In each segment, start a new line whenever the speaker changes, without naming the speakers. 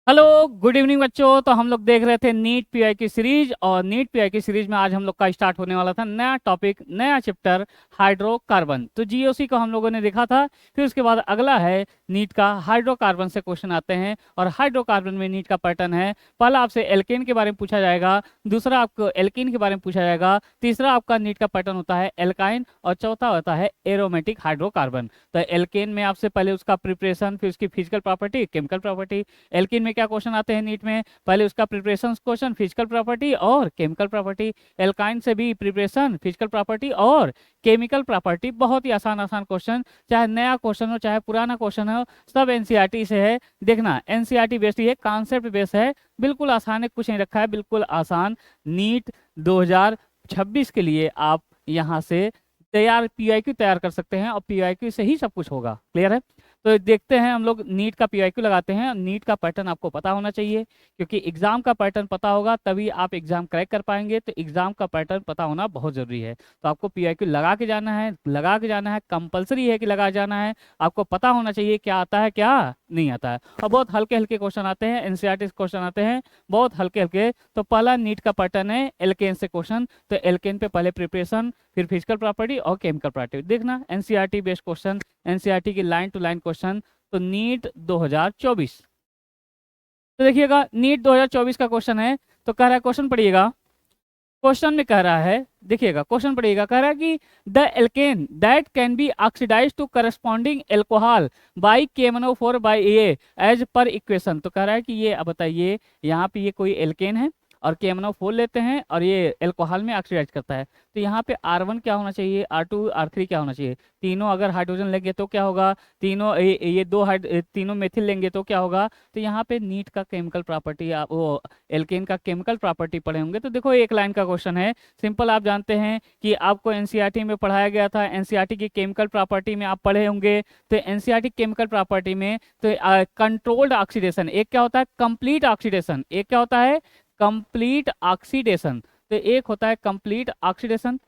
Hello, good evening बच्चों। तो हम लोग देख रहे थे नीट पीआई की सीरीज, और नीट पीआई की सीरीज में आज हम लोग का स्टार्ट होने वाला था नया टॉपिक, नया चैप्टर, हाइड्रोकार्बन। तो जीओसी को हम लोगों ने देखा था। फिर उसके बाद अगला है नीट का हाइड्रोकार्बन से क्वेश्चन आते हैं, और हाइड्रोकार्बन में नीट का पैटर्न है। पहला आपसे एल्केन के बारे में पूछा जाएगा, दूसरा आपको एल्कीन के बारे में पूछा जाएगा, तीसरा आपका नीट का पैटर्न होता है एल्काइन, और चौथा होता है एरोमेटिक हाइड्रोकार्बन। तो एल्केन में आपसे पहले उसका प्रिपरेशन, फिर उसकी physical property, chemical property. Alkene में क्या क्वेश्चन आते हैं नीट में, पहले उसका प्रिपरेशन क्वेश्चन, फिजिकल प्रॉपर्टी और केमिकल प्रॉपर्टी। एल्काइन से भी प्रिपरेशन, फिजिकल प्रॉपर्टी और केमिकल प्रॉपर्टी। बहुत ही आसान आसान क्वेश्चन, चाहे नया क्वेश्चन हो चाहे पुराना क्वेश्चन हो, सब एनसीईआरटी से है। देखना एनसीईआरटी बेस्ड है, कॉन्सेप्ट बेस्ड है, बिल्कुल आसान है, कुछ नहीं रखा है, बिल्कुल आसान। नीट 2026 के लिए आप यहाँ से तैयार पीआईक्यू तैयार कर सकते हैं, और पीआईक्यू से ही सब कुछ होगा। क्लियर है? तो देखते हैं हम लोग नीट का पीआईक्यू लगाते हैं। नीट का पैटर्न आपको पता होना चाहिए, क्योंकि एग्जाम का पैटर्न पता होगा तभी आप एग्जाम क्रैक कर पाएंगे। तो एग्जाम का पैटर्न पता होना बहुत जरूरी है। तो आपको पीआईक्यू लगा के जाना है, लगा के जाना है, कंपलसरी है कि लगा जाना है। आपको पता होना चाहिए क्या आता है क्या नहीं आता है। और बहुत हल्के हल्के क्वेश्चन आते हैं, एनसीईआरटी क्वेश्चन आते हैं बहुत हल्के हल्के। तो पहला नीट का पैटर्न है एल्केन से क्वेश्चन। तो एल्केन पे पहले प्रिपरेशन, फिर फिजिकल प्रॉपर्टी और केमिकल प्रॉपर्टी। देखना एनसीईआरटी बेस्ड क्वेश्चन, एनसीईआरटी की लाइन टू लाइन क्वेश्चन। तो नीट 2024, तो देखिएगा नीट 2024 का क्वेश्चन है। तो कह रहा है, क्वेश्चन पढ़िएगा। क्वेश्चन में कह रहा है, देखिएगा क्वेश्चन पढ़िएगा, कह रहा है कि the alkane that can be oxidize to corresponding alcohol by KMnO4 by a as per equation. तो कह रहा है कि ये अब बताइए, यहाँ पे ये कोई एल्केन है और KMnO4 लेते हैं और ये एल्कोहल में ऑक्सीडाइज करता है। तो यहाँ पे R1 क्या होना चाहिए, R2 R3 क्या होना चाहिए। तीनों अगर हाइड्रोजन लेंगे तो क्या होगा, तीनों ये दो तीनों मेथिल लेंगे तो क्या होगा। तो यहाँ पे नीट का केमिकल प्रॉपर्टी, वो एल्केन का केमिकल प्रॉपर्टी पढ़े होंगे। तो देखो एक लाइन का क्वेश्चन है, सिंपल। आप जानते हैं कि आपको एनसीईआरटी में पढ़ाया गया था, एनसीईआरटी की केमिकल प्रॉपर्टी में आप पढ़े होंगे। तो एनसीईआरटी केमिकल प्रॉपर्टी में तो कंट्रोल्ड ऑक्सीडेशन, एक क्या होता है कंप्लीट ऑक्सीडेशन, एक क्या होता है कंप्लीट ऑक्सीडेशन। तो एक होता है कंप्लीट ऑक्सीडेशन,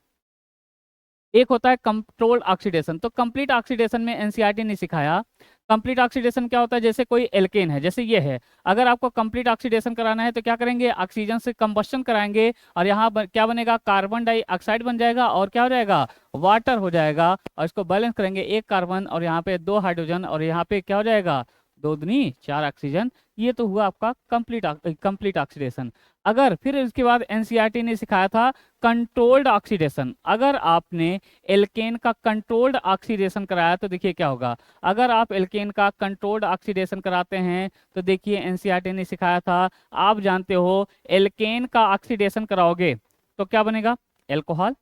एक होता है कंट्रोल्ड ऑक्सीडेशन। तो कंप्लीट ऑक्सीडेशन में एनसीईआरटी ने सिखाया। कंप्लीट ऑक्सीडेशन क्या होता है, जैसे कोई एल्केन है, जैसे ये है, अगर आपको कंप्लीट ऑक्सीडेशन कराना है तो क्या करेंगे, ऑक्सीजन से कंबस्शन कराएंगे, और यहाँ क्या बनेगा, कार्बन डाइऑक्साइड बन जाएगा, और क्या हो जाएगा, वाटर हो जाएगा। और इसको बैलेंस करेंगे, एक कार्बन और यहाँ पे दो हाइड्रोजन, और यहाँ पे क्या हो जाएगा, दो दूनी चार ऑक्सीजन। ये तो हुआ आपका कंप्लीट ऑक्सीडेशन। अगर फिर इसके बाद एनसीईआरटी ने सिखाया था कंट्रोल्ड ऑक्सीडेशन। अगर आपने एल्केन का कंट्रोल्ड ऑक्सीडेशन कराया तो देखिए क्या होगा। अगर आप एल्केन का कंट्रोल्ड ऑक्सीडेशन कराते हैं तो देखिए एनसीईआरटी ने सिखाया था, आप जानते हो एल्केन का ऑक्सीडेशन कराओगे तो क्या बनेगा, एल्कोहल,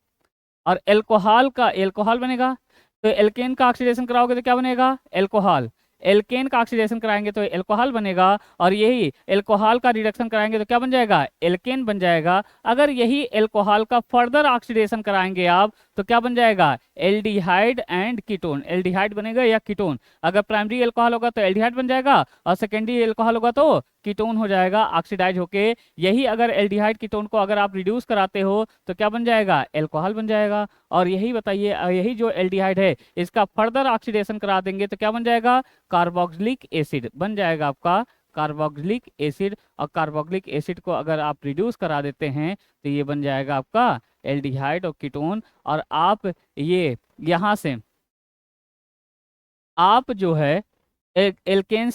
और एल्कोहल का एल्कोहल बनेगा। तो एल्केन का ऑक्सीडेशन कराओगे तो क्या बनेगा, एल्कोहल। एल्केन का ऑक्सीडेशन कराएंगे तो एल्कोहल बनेगा, और यही एल्कोहल का रिडक्शन कराएंगे तो क्या बन जाएगा, एल्केन बन जाएगा। अगर यही एल्कोहल का फर्दर ऑक्सीडेशन कराएंगे आप तो क्या बन जाएगा, एल्डिहाइड एंड कीटोन। एल्डिहाइड बनेगा या कीटोन। अगर प्राइमरी एल्कोहल होगा तो एल्डिहाइड बन जाएगा, और सेकेंडरी एल्कोहल होगा तो कीटोन हो जाएगा ऑक्सीडाइज होके। यही अगर एल्डिहाइड कीटोन को अगर आप रिड्यूस कराते हो तो क्या बन जाएगा, एल्कोहल बन जाएगा। और यही बताइए, यही जो एल्डिहाइड है इसका फर्दर ऑक्सीडेशन करा देंगे तो क्या बन जाएगा, कार्बोक्सिलिक एसिड बन जाएगा आपका, कार्बोक्सिलिक एसिड। और कार्बोक्सिलिक एसिड को अगर आप रिड्यूस करा देते हैं तो ये बन जाएगा आपका एल्डिहाइड और कीटोन। और आप ये यहाँ से आप जो है एल्केन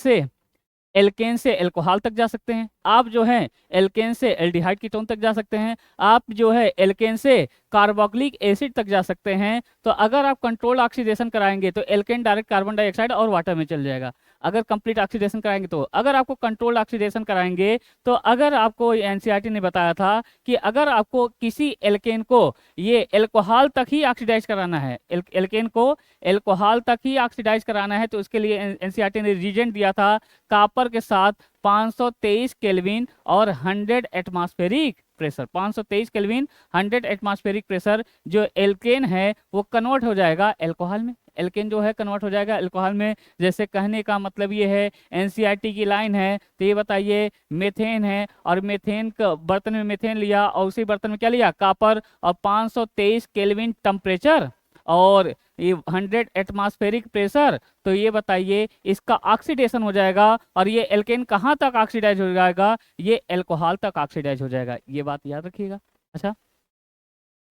से एल्कोहल तक जा सकते हैं, आप जो है एल्केन से एल्डिहाइड कीटोन तक जा सकते हैं, आप जो है एल्केन से कार्बोक्सिलिक एसिड तक जा सकते हैं। तो अगर आप कंट्रोल ऑक्सीडेशन कराएंगे तो एल्केन डायरेक्ट कार्बन डाइऑक्साइड और वाटर में चल जाएगा। अगर कंप्लीट ऑक्सीडेशन कराएंगे तो, अगर आपको कंट्रोल ऑक्सीडेशन कराएंगे तो, अगर आपको एनसीईआरटी ने बताया था कि अगर आपको किसी एल्केन को ये एल्कोहल तक ही ऑक्सीडाइज कराना है, एल्केन को एल्कोहल तक ही ऑक्सीडाइज कराना है, तो उसके लिए एनसीईआरटी ने रीजेंट दिया था कॉपर के साथ 523 केल्विन और 100 atmospheric pressure. 523 kelvin 100 atmospheric pressure, जो एल्केन है वो कन्वर्ट हो जाएगा एल्कोहल में, एल्केन जो है कन्वर्ट हो जाएगा एल्कोहल में। जैसे कहने का मतलब ये है, एनसीईआरटी की लाइन है, तो ये बताइए मेथेन है, और मेथेन का बर्तन में मेथेन लिया और उसी बर्तन में क्या लिया, कॉपर, और 523 केल्विन टेम्परेचर, और ये 100 एटमॉस्फेरिक प्रेशर, तो ये बताइए इसका ऑक्सीडेशन हो जाएगा और ये एल्केन कहाँ तक ऑक्सीडाइज हो जाएगा, ये एल्कोहल तक ऑक्सीडाइज हो जाएगा। ये बात याद रखिएगा। अच्छा,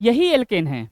यही एल्केन है।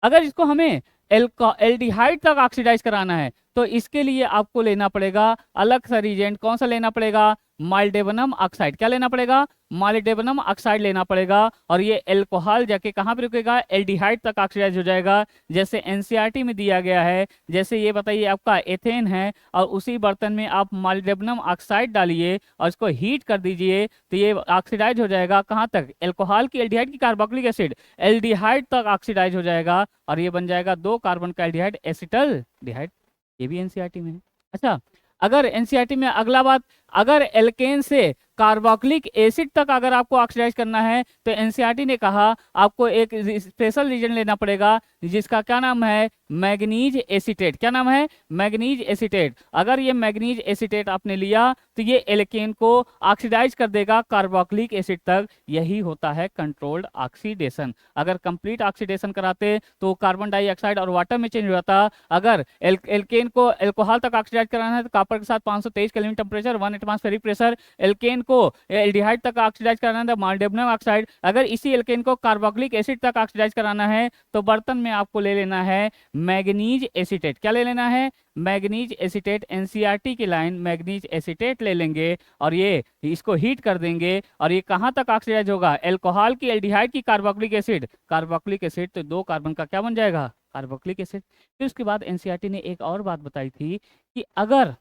अगर इसको हमें एल्डिहाइड तक ऑक्सीडाइज कराना है तो इसके लिए आपको लेना पड़ेगा अलग सा रिएजेंट। कौन सा लेना पड़ेगा? माल्डेबनम ऑक्साइड। क्या लेना पड़ेगा? माल्डेबनम ऑक्साइड लेना पड़ेगा और ये एल्कोहल जाके कहाँ पे रुकेगा? एल्डिहाइड तक ऑक्सीडाइज हो जाएगा, जैसे एनसीईआरटी में दिया गया है। जैसे ये बताइए आपका एथेन है और उसी बर्तन में आप माल्डेबनम ऑक्साइड डालिए और इसको हीट कर दीजिए तो ये ऑक्सीडाइज हो जाएगा कहाँ तक? एल्कोहल की, एल्डिहाइड की, कार्बोक्सिलिक एसिड, एल्डिहाइड तक ऑक्सीडाइज हो जाएगा और ये बन जाएगा 2 कार्बन का एल्डिहाइड, एसिटल्डिहाइड। ये भी एनसीईआरटी में है। अच्छा, अगर एनसीईआरटी में अगला बात, अगर एल्केन से कार्बोक्सिलिक एसिड तक अगर आपको ऑक्सीडाइज करना है तो एनसीईआरटी ने कहा आपको एक स्पेशल रीजन लेना पड़ेगा जिसका क्या नाम है? Manganese acetate. क्या नाम है? Manganese acetate. अगर ये मैग्नीज एसीटेट आपने लिया तो ये एल्केन को ऑक्सीडाइज कर देगा कार्बोक्सिलिक एसिड तक। यही होता है कंट्रोल्ड ऑक्सीडेशन। अगर कंप्लीट ऑक्सीडेशन कराते तो कार्बन डाइऑक्साइड और वाटर में चेंज हो जाता। अगर एल्केन को एल्कोहल तक ऑक्सीडाइज कराना है तो कॉपर के साथ 523 kelvin temperature, 1 atmospheric pressure. Alkane को एल्डिहाइड तक ऑक्सीडाइज कराना है मॉलिब्डेनम ऑक्साइड। अगर इसी एल्केन को कार्बोक्सिलिक एसिड तक ऑक्सीडाइज कराना है तो बर्तन में आपको ले लेना है मैग्नीज एसीटेट। क्या ले लेना है? Manganese acetate. एनसीईआरटी की लाइन मैग्नीज एसीटेट ले लेंगे और ये इसको हीट कर देंगे और ये कहां तक ऑक्सीडाइज होगा? एल्कोहल की, एल्डिहाइड की, कार्बोक्सिलिक एसिड। कार्बोक्सिलिक एसिड तो 2 कार्बन का क्या बन जाएगा? Carboxylic acid. फिर उसके बाद एनसीईआरटी ने एक और बात बताई थी कि अगर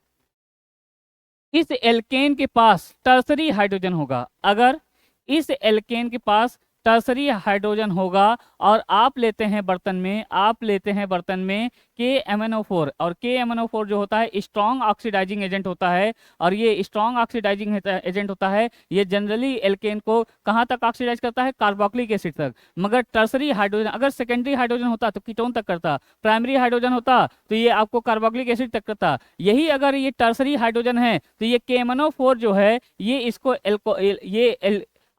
इस एल्केन के पास टर्सरी हाइड्रोजन होगा, अगर इस एल्केन के पास टर्सरी हाइड्रोजन होगा और आप लेते हैं बर्तन में KMnO4, और KMnO4 जो होता है स्ट्रॉन्ग ऑक्सीडाइजिंग एजेंट होता है और ये स्ट्रॉन्ग ऑक्सीडाइजिंग एजेंट होता है। ये जनरली एल्केन को कहाँ तक ऑक्सीडाइज करता है? कार्बोक्सिलिक एसिड तक। मगर टर्सरी हाइड्रोजन, अगर सेकेंडरी हाइड्रोजन होता तो कीटोन तक करता, प्राइमरी हाइड्रोजन होता तो ये आपको कार्बोक्सिलिक एसिड तक करता। यही अगर ये टर्सरी हाइड्रोजन है तो ये KMnO4 जो है ये इसको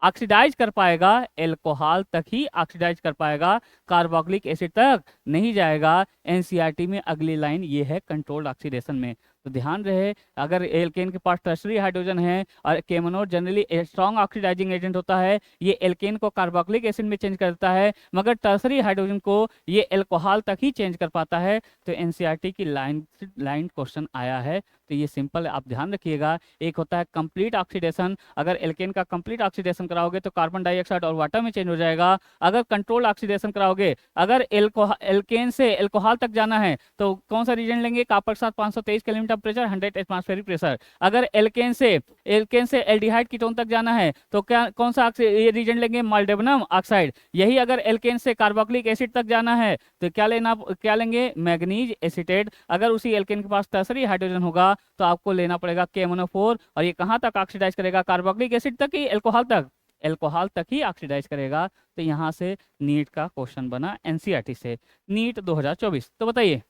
ऑक्सीडाइज कर पाएगा, एल्कोहल तक ही ऑक्सीडाइज कर पाएगा, कार्बोक्सिलिक एसिड तक नहीं जाएगा। एनसीईआरटी में अगली लाइन ये है कंट्रोल्ड ऑक्सीडेशन में। तो ध्यान रहे, अगर एल्केन के पास टर्सरी हाइड्रोजन है और KMnO generally strong oxidizing agent होता है, ये एल्केन को कार्बोक्सिलिक एसिड में चेंज करता है, मगर टर्सरी हाइड्रोजन को ये एल्कोहल तक ही चेंज कर पाता है। तो एनसीईआरटी की लाइन क्वेश्चन आया है। तो ये सिंपल, आप ध्यान रखिएगा। एक होता है कंप्लीट ऑक्सीडेशन, अगर एल्केन का कंप्लीट ऑक्सीडेशन कराओगे तो कार्बन डाइऑक्साइड और वाटर में चेंज हो जाएगा। अगर कंट्रोल ऑक्सीडेशन कराओगे, अगर एल्केन से एल्कोहल तक जाना है तो कौन सा रीजन लेंगे? कॉपर के साथ 523 केल्विन टेम्परेचर, 100 एटमॉस्फेरिक प्रेशर। अगर एल्केन से एल्डिहाइड कीटोन तक जाना है तो क्या कौन सा ये रीजन लेंगे? Molybdenum oxide. यही अगर एल्केन से कार्बोक्सिलिक एसिड तक जाना है तो क्या लेंगे? Manganese acetate. अगर उसी एल्केन के पास टर्सरी हाइड्रोजन होगा तो आपको लेना पड़ेगा KMnO4 और ये कहां तक ऑक्सीडाइज करेगा? कार्बोक्सिलिक एसिड तक ही, एल्कोहल तक? एल्कोहल तक ही ऑक्सीडाइज करेगा। तो यहां से नीट का क्वेश्चन बना एनसीईआरटी से, नीट 2024। तो बताइए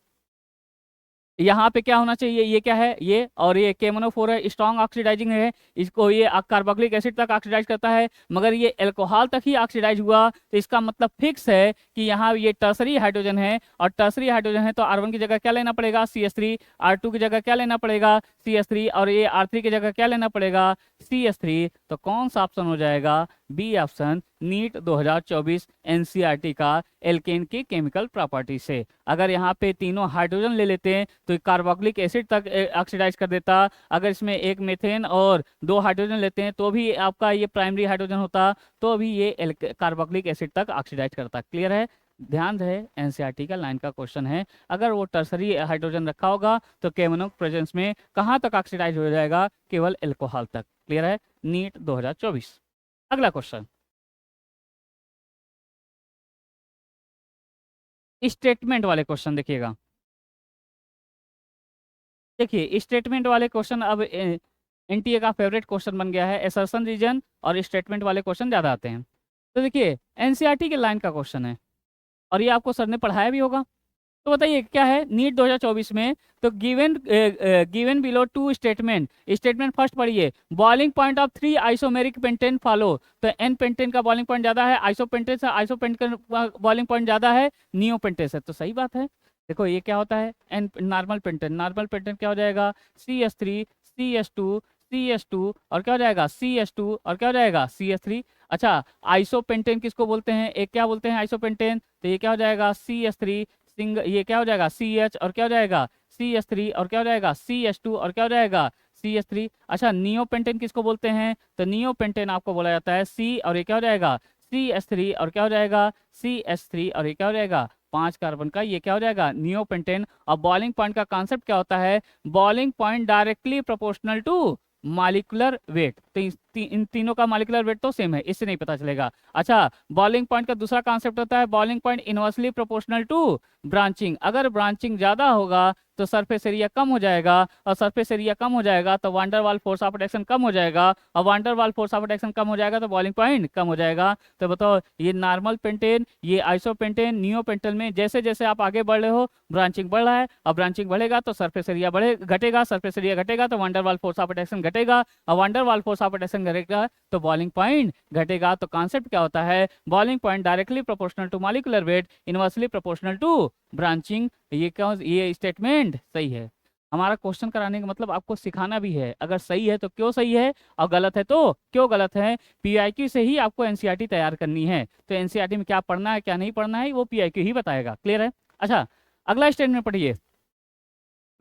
यहाँ पे क्या होना चाहिए? ये क्या है? ये और ये KMnO4 है, स्ट्रॉन्ग ऑक्सीडाइजिंग है, इसको ये कार्बोक्सिलिक एसिड तक ऑक्सीडाइज करता है, मगर ये एल्कोहल तक ही ऑक्सीडाइज हुआ। तो इसका मतलब फिक्स है कि यहाँ ये टर्सरी हाइड्रोजन है और टर्सरी हाइड्रोजन है तो R1 की जगह क्या लेना पड़ेगा? CH3। R2 की जगह क्या लेना पड़ेगा? CH3। और ये R3 की जगह क्या लेना पड़ेगा? CH3। तो कौन सा ऑप्शन हो जाएगा? बी ऑप्शन, नीट 2024 एनसीईआरटी का एल्केन की केमिकल प्रॉपर्टी से। अगर यहाँ पे तीनों हाइड्रोजन ले लेते हैं तो कार्बोक्सिलिक एसिड तक ऑक्सीडाइज कर देता। अगर इसमें एक मीथेन और 2 हाइड्रोजन लेते हैं तो भी आपका ये प्राइमरी हाइड्रोजन होता, तो भी ये कार्बोक्सिलिक एसिड तक ऑक्सीडाइज करता। क्लियर है? ध्यान रहे, एनसीईआरटी का लाइन का क्वेश्चन है। अगर वो टर्सरी हाइड्रोजन रखा होगा तो KMnO प्रेजेंस में कहाँ तक ऑक्सीडाइज हो जाएगा? केवल एल्कोहल तक। क्लियर है? नीट 2024। अगला क्वेश्चन, स्टेटमेंट वाले क्वेश्चन देखिएगा। देखिए स्टेटमेंट वाले क्वेश्चन अब एनटीए का फेवरेट क्वेश्चन बन गया है। असर्शन रीजन और स्टेटमेंट वाले क्वेश्चन ज़्यादा आते हैं। तो देखिए एनसीईआरटी के लाइन का क्वेश्चन है और ये आपको सर ने पढ़ाया भी होगा। तो बताइए क्या है नीट 2024 में, तो given below two statement, statement first पढ़िए, boiling point of 3 isomeric pentane follow, तो एन पेंटेन का बॉइलिंग पॉइंट ज्यादा है आइसोपेंटेन से, आइसोपेंटेन का बॉइलिंग पॉइंट ज्यादा है नियोपेंटेन से, तो सही बात है। देखो ये क्या होता है n normal pentane, normal pentane क्या हो जाएगा CH3 CS2 CS2 और क्या हो जाएगा CS2 और क्या हो जाएगा CS3। अच्छा आइसोपेंटेन किसको बोलते हैं, एक क्या बोलते हैं आइसोपेंटेन, तो ये क्या हो जाएगा CH3 सिंग, ये क्या हो जाएगा CH और क्या हो जाएगा CH3 और क्या हो जाएगा CH2 और क्या हो जाएगा CH3। अच्छा नियोपेंटेन किसको बोलते हैं, तो नियोपेंटेन आपको बोला जाता है C और ये क्या हो जाएगा CH3 और क्या हो जाएगा CH3 और ये क्या हो जाएगा 5 कार्बन का, ये क्या हो जाएगा नियोपेंटेन। और बॉइलिंग पॉइंट का कॉन्सेप्ट क्या होता है, boiling point directly proportional to molecular weight, तो इन तीनों का मॉलिक्यूलर वेट तो सेम है, इससे नहीं पता चलेगा। अच्छा बॉइलिंग पॉइंट का दूसरा कॉन्सेप्ट होता है boiling point inversely proportional to branching, अगर ब्रांचिंग ज्यादा होगा तो सरफेस एरिया कम हो जाएगा, और सरफेस एरिया कम हो जाएगा तो वांडर वाल फोर्स ऑफ अट्रैक्शन कम हो जाएगा, और वांडर वाल फोर्स ऑफ अट्रैक्शन कम हो जाएगा तो बॉइलिंग पॉइंट कम हो जाएगा। तो बताओ ये नॉर्मल पेंटेन, ये आइसोपेंटेन, नियोपेंटेन में जैसे जैसे आप आगे बढ़ रहे हो ब्रांचिंग बढ़ रहा है, और ब्रांचिंग बढ़ेगा तो सरफेस एरिया बढ़े घटेगा, सरफेस एरिया घटेगा तो वांडर वाल फोर्स ऑफ अट्रैक्शन घटेगा, और वांडर वाल फोर्स ऑफ अट्रैक्शन घटेगा तो बॉइलिंग पॉइंट घटेगा। तो कॉन्सेप्ट क्या होता है, boiling point directly proportional to molecular weight, inversely proportional to branching. ये क्या, ये स्टेटमेंट सही है। हमारा क्वेश्चन कराने का मतलब आपको सिखाना भी है, अगर सही है तो क्यों सही है और गलत है तो क्यों गलत है। पीआईक्यू से ही आपको एनसीईआरटी तैयार करनी है, तो एनसीईआरटी में क्या पढ़ना है क्या नहीं पढ़ना है वो पीआईक्यू ही बताएगा। क्लियर है। अच्छा अगला स्टेटमेंट पढ़िए,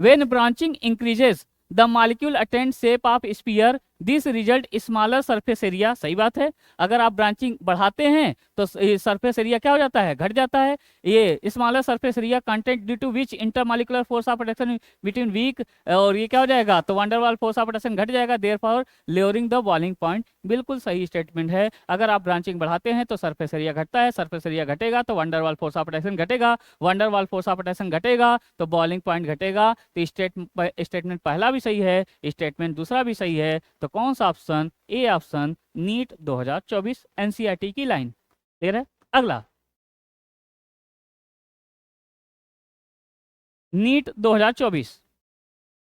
when branching increases the molecule attains shape of sphere this result smaller surface area, सही बात है। अगर आप ब्रांचिंग बढ़ाते हैं तो सरफेस एरिया क्या हो जाता है घट जाता है, ये smaller surface area content due to which intermolecular force of attraction between weak, और ये क्या हो जाएगा तो वंडरवाल फोर्स ऑफ अट्रैक्शन घट जाएगा, therefore lowering the boiling point. बिल्कुल सही स्टेटमेंट है, अगर आप ब्रांचिंग बढ़ाते हैं तो सरफेस एरिया घटता है, सरफेस एरिया घटेगा तो वंडरवाल फोर्स ऑफ अट्रैक्शन घटेगा, वंडरवाल फोर्स ऑफ अट्रैक्शन घटेगा तो बॉइलिंग पॉइंट घटेगा। तो स्टेटमेंट पहला भी सही है, स्टेटमेंट दूसरा भी सही है, तो कौन सा option, A option NEET 2024 NCERT की लाइन। क्लियर है। अगला नीट 2024,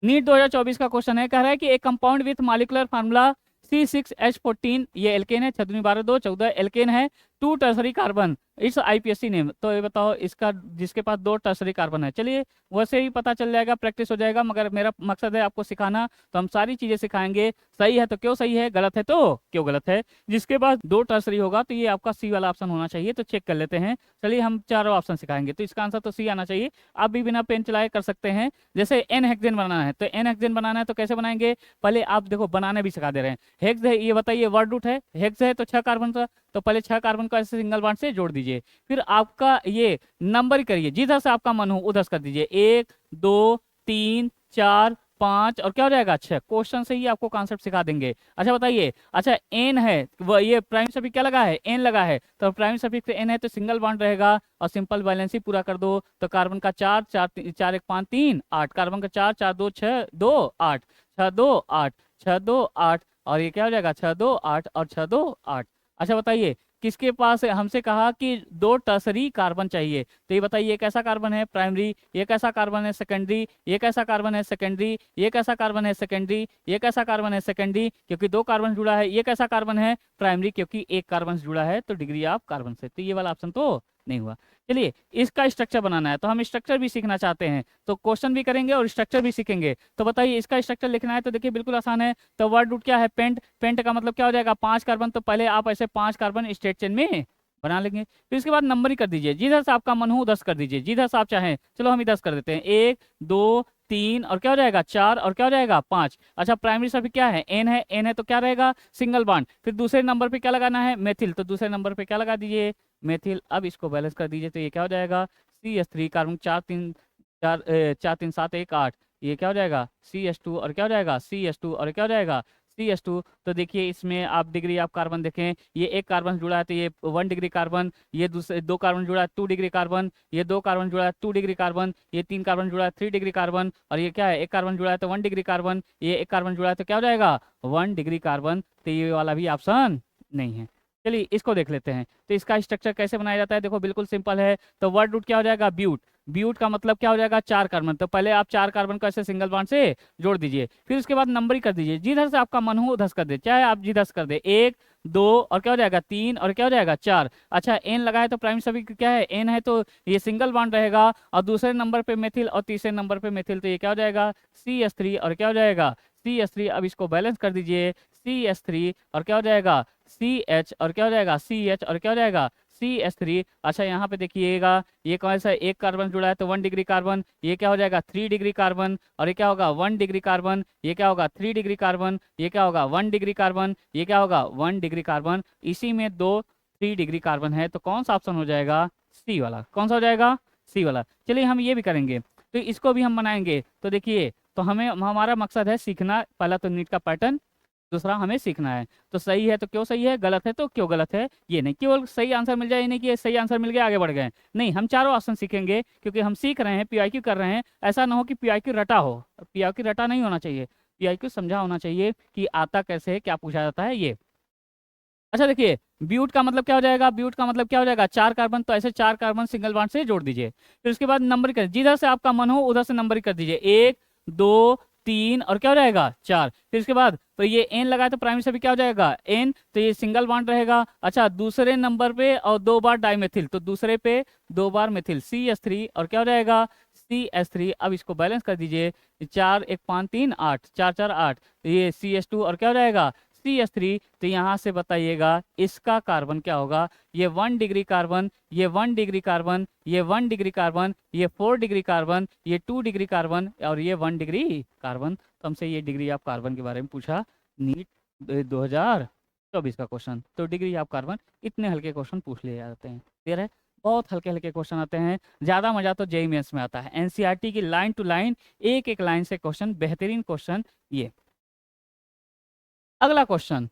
नीट 2024 का क्वेश्चन है, कह रहा है कि एक compound with molecular formula C6H14, ये एल्केन है, 6×12 एल्केन है, 2 tertiary carbon, it's IPSC name. तो ये बताओ इसका जिसके पास 2 टर्सरी कार्बन है, चलिए वैसे ही पता चल जाएगा, प्रैक्टिस हो जाएगा, मगर मेरा मकसद है आपको सिखाना, तो हम सारी चीजें सिखाएंगे। सही है तो क्यों सही है, गलत है तो क्यों गलत है। जिसके पास 2 टर्सरी होगा तो ये आपका सी वाला ऑप्शन होना चाहिए, तो चेक कर लेते हैं। चलिए हम चारों ऑप्शन सिखाएंगे, तो इसका आंसर तो सी आना चाहिए। आप भी बिना पेन चलाए कर सकते हैं। जैसे एन हेक्सेन बनाना है, तो एन हेक्सेन बनाना है तो कैसे बनाएंगे, पहले आप देखो बनाने भी सिखा दे रहे हैं। हेक्स है, ये बताइए वर्ड रूट है, हेक्स है तो 6 कार्बन का, तो पहले 6 कार्बन को ऐसे सिंगल बॉन्ड से जोड़ दीजिए, फिर आपका ये नंबर करिए, जिधर से आपका मन हो उधर से कर दीजिए, 1 2 3 4 5 और क्या हो जाएगा 6। क्वेश्चन से ही आपको कॉन्सेप्ट सिखा देंगे। अच्छा बताइए, अच्छा एन है, वो ये प्राइम सफिक्स क्या लगा है, एन लगा है, तो प्राइम सफिक्स एन है तो सिंगल बॉन्ड रहेगा, और सिंपल बैलेंस ही पूरा कर दो। तो कार्बन का 4 4 4 1 5 3 8, कार्बन का 4 4 2 6 2 8 6 2 8 6 2 8, और ये क्या हो जाएगा 6 2 8 और 6 2 8। अच्छा बताइए किसके पास हमसे कहा कि 2 टर्सरी कार्बन चाहिए, तो ये बताइए ये कैसा कार्बन है प्राइमरी, ये कैसा कार्बन है सेकेंडरी, ये कैसा कार्बन है सेकेंडरी, ये कैसा कार्बन है सेकेंडरी, ये कैसा कार्बन है सेकेंडरी, क्योंकि 2 कार्बन जुड़ा है। ये कैसा कार्बन है प्राइमरी, क्योंकि 1 कार्बन जुड़ा है, तो डिग्री ऑफ कार्बन से, तो ये वाला ऑप्शन तो नहीं हुआ। चलिए इसका स्ट्रक्चर बनाना है, तो हम स्ट्रक्चर भी सीखना चाहते हैं, तो क्वेश्चन भी करेंगे और स्ट्रक्चर भी सीखेंगे। तो बताइए इसका स्ट्रक्चर लिखना है, तो देखिए बिल्कुल आसान है। तो वर्ड रूट क्या है पेंट, पेंट का मतलब क्या हो जाएगा 5 कार्बन, तो पहले आप ऐसे 5 कार्बन स्ट्रेट चेन में बना लेंगे, फिर इसके बाद नंबरिंग कर दीजिए, जिधर से आपका मन हो 10 कर दीजिए, जिधर से आप चाहें। चलो हम 10 कर देते हैं, 1 2 3 और क्या हो जाएगा 4 और क्या हो जाएगा 5। अच्छा प्राइमरी सभी क्या है, एन है, एन है तो क्या रहेगा सिंगल बॉन्ड, फिर दूसरे नंबर पे क्या लगाना है मेथिल, तो दूसरे नंबर पे क्या लगा दीजिए मेथिल। अब इसको बैलेंस कर दीजिए, तो ये क्या हो जाएगा CH3 कार्बन 4 3 4 4 3 7 1 8, ये क्या हो जाएगा CH2 और क्या हो जाएगा CH2 और क्या हो जाएगा CH2। तो देखिए इसमें आप डिग्री आप कार्बन देखें, ये 1 कार्बन जुड़ा है तो ये 1 डिग्री कार्बन, ये दूसरे 2 कार्बन जुड़ा है 2 डिग्री कार्बन, ये 2 कार्बन जुड़ा है 2 डिग्री कार्बन, ये 3 कार्बन जुड़ा है 3 डिग्री कार्बन, और ये क्या है 1 कार्बन जुड़ा है तो 1 डिग्री कार्बन, ये 1 कार्बन जुड़ा है तो क्या हो जाएगा 1 डिग्री कार्बन, तो ये वाला भी ऑप्शन नहीं है। चलिए इसको देख लेते हैं, तो इसका स्ट्रक्चर कैसे बनाया जाता है, देखो बिल्कुल सिंपल है। तो वर्ड रूट क्या हो जाएगा ब्यूट, ब्यूट का मतलब क्या हो जाएगा, 4 कार्बन। तो पहले आप 4 कार्बन को ऐसे सिंगल बॉन्ड से जोड़ दीजिए, फिर उसके बाद नंबरिंग कर दीजिए, जिधर से आपका मन हो उधर से कर दे, चाहे आप जिधर से कर दे, 1 2 और क्या हो जाएगा 3 और क्या हो जाएगा 4। अच्छा एन लगाए तो प्राइम सभी क्या है, एन है तो ये सिंगल बॉन्ड रहेगा, और दूसरे नंबर पे मेथिल और तीसरे नंबर पे मेथिल, तो ये क्या हो जाएगा CH3 और क्या हो जाएगा CH3। अब इसको बैलेंस कर दीजिए, CH3 और क्या हो जाएगा CH और क्या हो जाएगा CH और क्या हो जाएगा CH3। अच्छा यहाँ पे देखिएगा ये कौन सा एक कार्बन जुड़ा है तो 1 डिग्री कार्बन, ये क्या हो जाएगा 3 डिग्री कार्बन, और ये क्या होगा 1 डिग्री कार्बन, ये क्या होगा 3 डिग्री कार्बन, ये क्या होगा 1 डिग्री कार्बन, ये क्या होगा 1 डिग्री कार्बन। इसी में 2 3 डिग्री कार्बन है, तो कौन सा ऑप्शन हो जाएगा, सी वाला। कौन सा हो जाएगा, सी वाला। चलिए हम ये भी करेंगे, तो इसको भी हम बनाएंगे। तो देखिए तो हमें हमारा मकसद है सीखना, पहला तो नीट का पैटर्न, दूसरा हमें सीखना है। तो सही है तो क्यों सही है, गलत है तो क्यों गलत है, ये नहीं केवल सही आंसर मिल जाए, ये नहीं कि सही आंसर मिल गया आगे बढ़ गए, नहीं, हम चारों ऑप्शन सीखेंगे क्योंकि हम सीख रहे हैं, PYQ कर रहे हैं। ऐसा ना हो कि PYQ रटा हो, PYQ रटा नहीं होना चाहिए, PYQ समझा होना चाहिए कि आता कैसे है, क्या पूछा जाता है ये। अच्छा देखिए ब्यूट का मतलब क्या हो जाएगा, ब्यूट का मतलब क्या हो जाएगा 4 कार्बन, तो ऐसे 4 कार्बन सिंगल बॉन्ड से जोड़ दीजिए, फिर उसके बाद नंबर कर, जिधर से आपका मन हो उधर से नंबर कर दीजिए, 1 2 3 और क्या हो जाएगा 4। फिर उसके बाद तो ये एन लगाए तो प्राइमरी से भी क्या हो जाएगा एन, तो ये सिंगल बॉन्ड रहेगा। अच्छा दूसरे नंबर पे और 2 बार डाइमेथिल, तो दूसरे पे 2 बार मेथिल CH3 और क्या हो जाएगा CH3। अब इसको बैलेंस कर दीजिए, 4 1 5 3 8 4 4 8, तो ये CH2 और क्या हो जाएगा CH3। तो यहाँ से बताइएगा इसका कार्बन क्या होगा, ये 1 डिग्री कार्बन, ये 1 डिग्री कार्बन, ये 1 डिग्री कार्बन, ये 4 डिग्री कार्बन, ये 2 डिग्री कार्बन और ये 1 डिग्री कार्बन। तो हमसे ये डिग्री ऑफ कार्बन के बारे में पूछा नीट 2024 का क्वेश्चन। तो डिग्री ऑफ कार्बन इतने हल्के क्वेश्चन पूछ लिए जाते हैं, क्लियर है, बहुत हल्के हल्के क्वेश्चन आते हैं। ज़्यादा मजा तो JEE मेंस में आता है, NCERT की लाइन टू लाइन एक एक लाइन से क्वेश्चन, बेहतरीन क्वेश्चन ये। अगला क्वेश्चन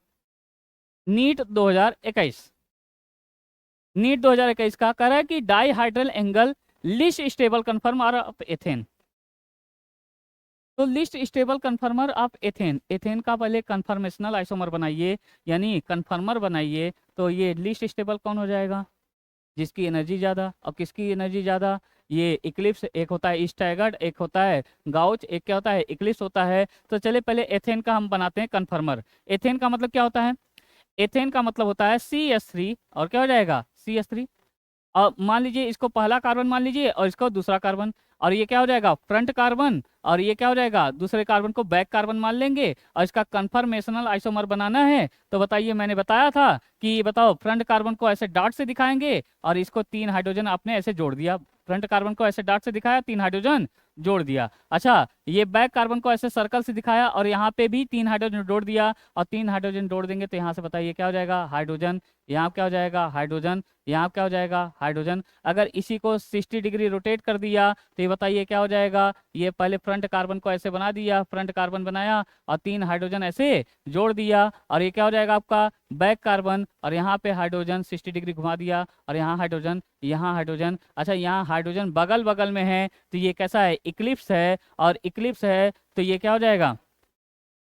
नीट 2021, नीट 2021 का कह रहा है कि dihedral angle least stable conformer of ethane. तो least stable conformer of ethane, ethane का पहले कन्फर्मेशनल आइसोमर बनाइए, यानी कन्फर्मर बनाइए। तो ये लिस्ट स्टेबल कौन हो जाएगा, जिसकी एनर्जी ज़्यादा। अब किसकी एनर्जी ज़्यादा, ये इक्लिप्स, एक होता है स्टैगर्ड, एक होता है गाउच, एक क्या होता है इक्लिप्स होता है। तो चलिए पहले एथेन का हम बनाते हैं कन्फर्मर। एथेन का मतलब क्या होता है, एथेन का मतलब होता है CH3 और क्या हो जाएगा CH3। और मान लीजिए इसको पहला कार्बन मान लीजिए और इसको दूसरा कार्बन, और ये क्या हो जाएगा फ्रंट कार्बन, और ये क्या हो जाएगा दूसरे कार्बन को बैक कार्बन मान लेंगे, और इसका कन्फर्मेशनल आइसोमर बनाना है। तो बताइए मैंने बताया था कि बताओ फ्रंट कार्बन को ऐसे डॉट से दिखाएंगे और इसको 3 हाइड्रोजन आपने ऐसे जोड़ दिया, फ्रंट कार्बन को ऐसे डॉट से दिखाया 3 हाइड्रोजन जोड़ दिया। अच्छा ये बैक कार्बन को ऐसे सर्कल से दिखाया और यहाँ पे भी 3 हाइड्रोजन जोड़ दिया, और 3 हाइड्रोजन जोड़ देंगे तो यहाँ से बताइए क्या हो जाएगा हाइड्रोजन, यहाँ क्या हो जाएगा हाइड्रोजन, यहाँ क्या हो जाएगा हाइड्रोजन। अगर इसी को 60 डिग्री रोटेट कर दिया तो ये बताइए क्या हो जाएगा, ये पहले फ्रंट कार्बन को ऐसे बना दिया, फ्रंट कार्बन बनाया और 3 हाइड्रोजन ऐसे जोड़ दिया, और ये क्या हो जाएगा आपका बैक कार्बन, और यहाँ पे हाइड्रोजन 60 डिग्री घुमा दिया, और यहाँ हाइड्रोजन, यहाँ हाइड्रोजन। अच्छा यहाँ हाइड्रोजन बगल बगल में है तो ये कैसा है इक्लिप्स है, और इक्लिप्स है तो ये क्या हो जाएगा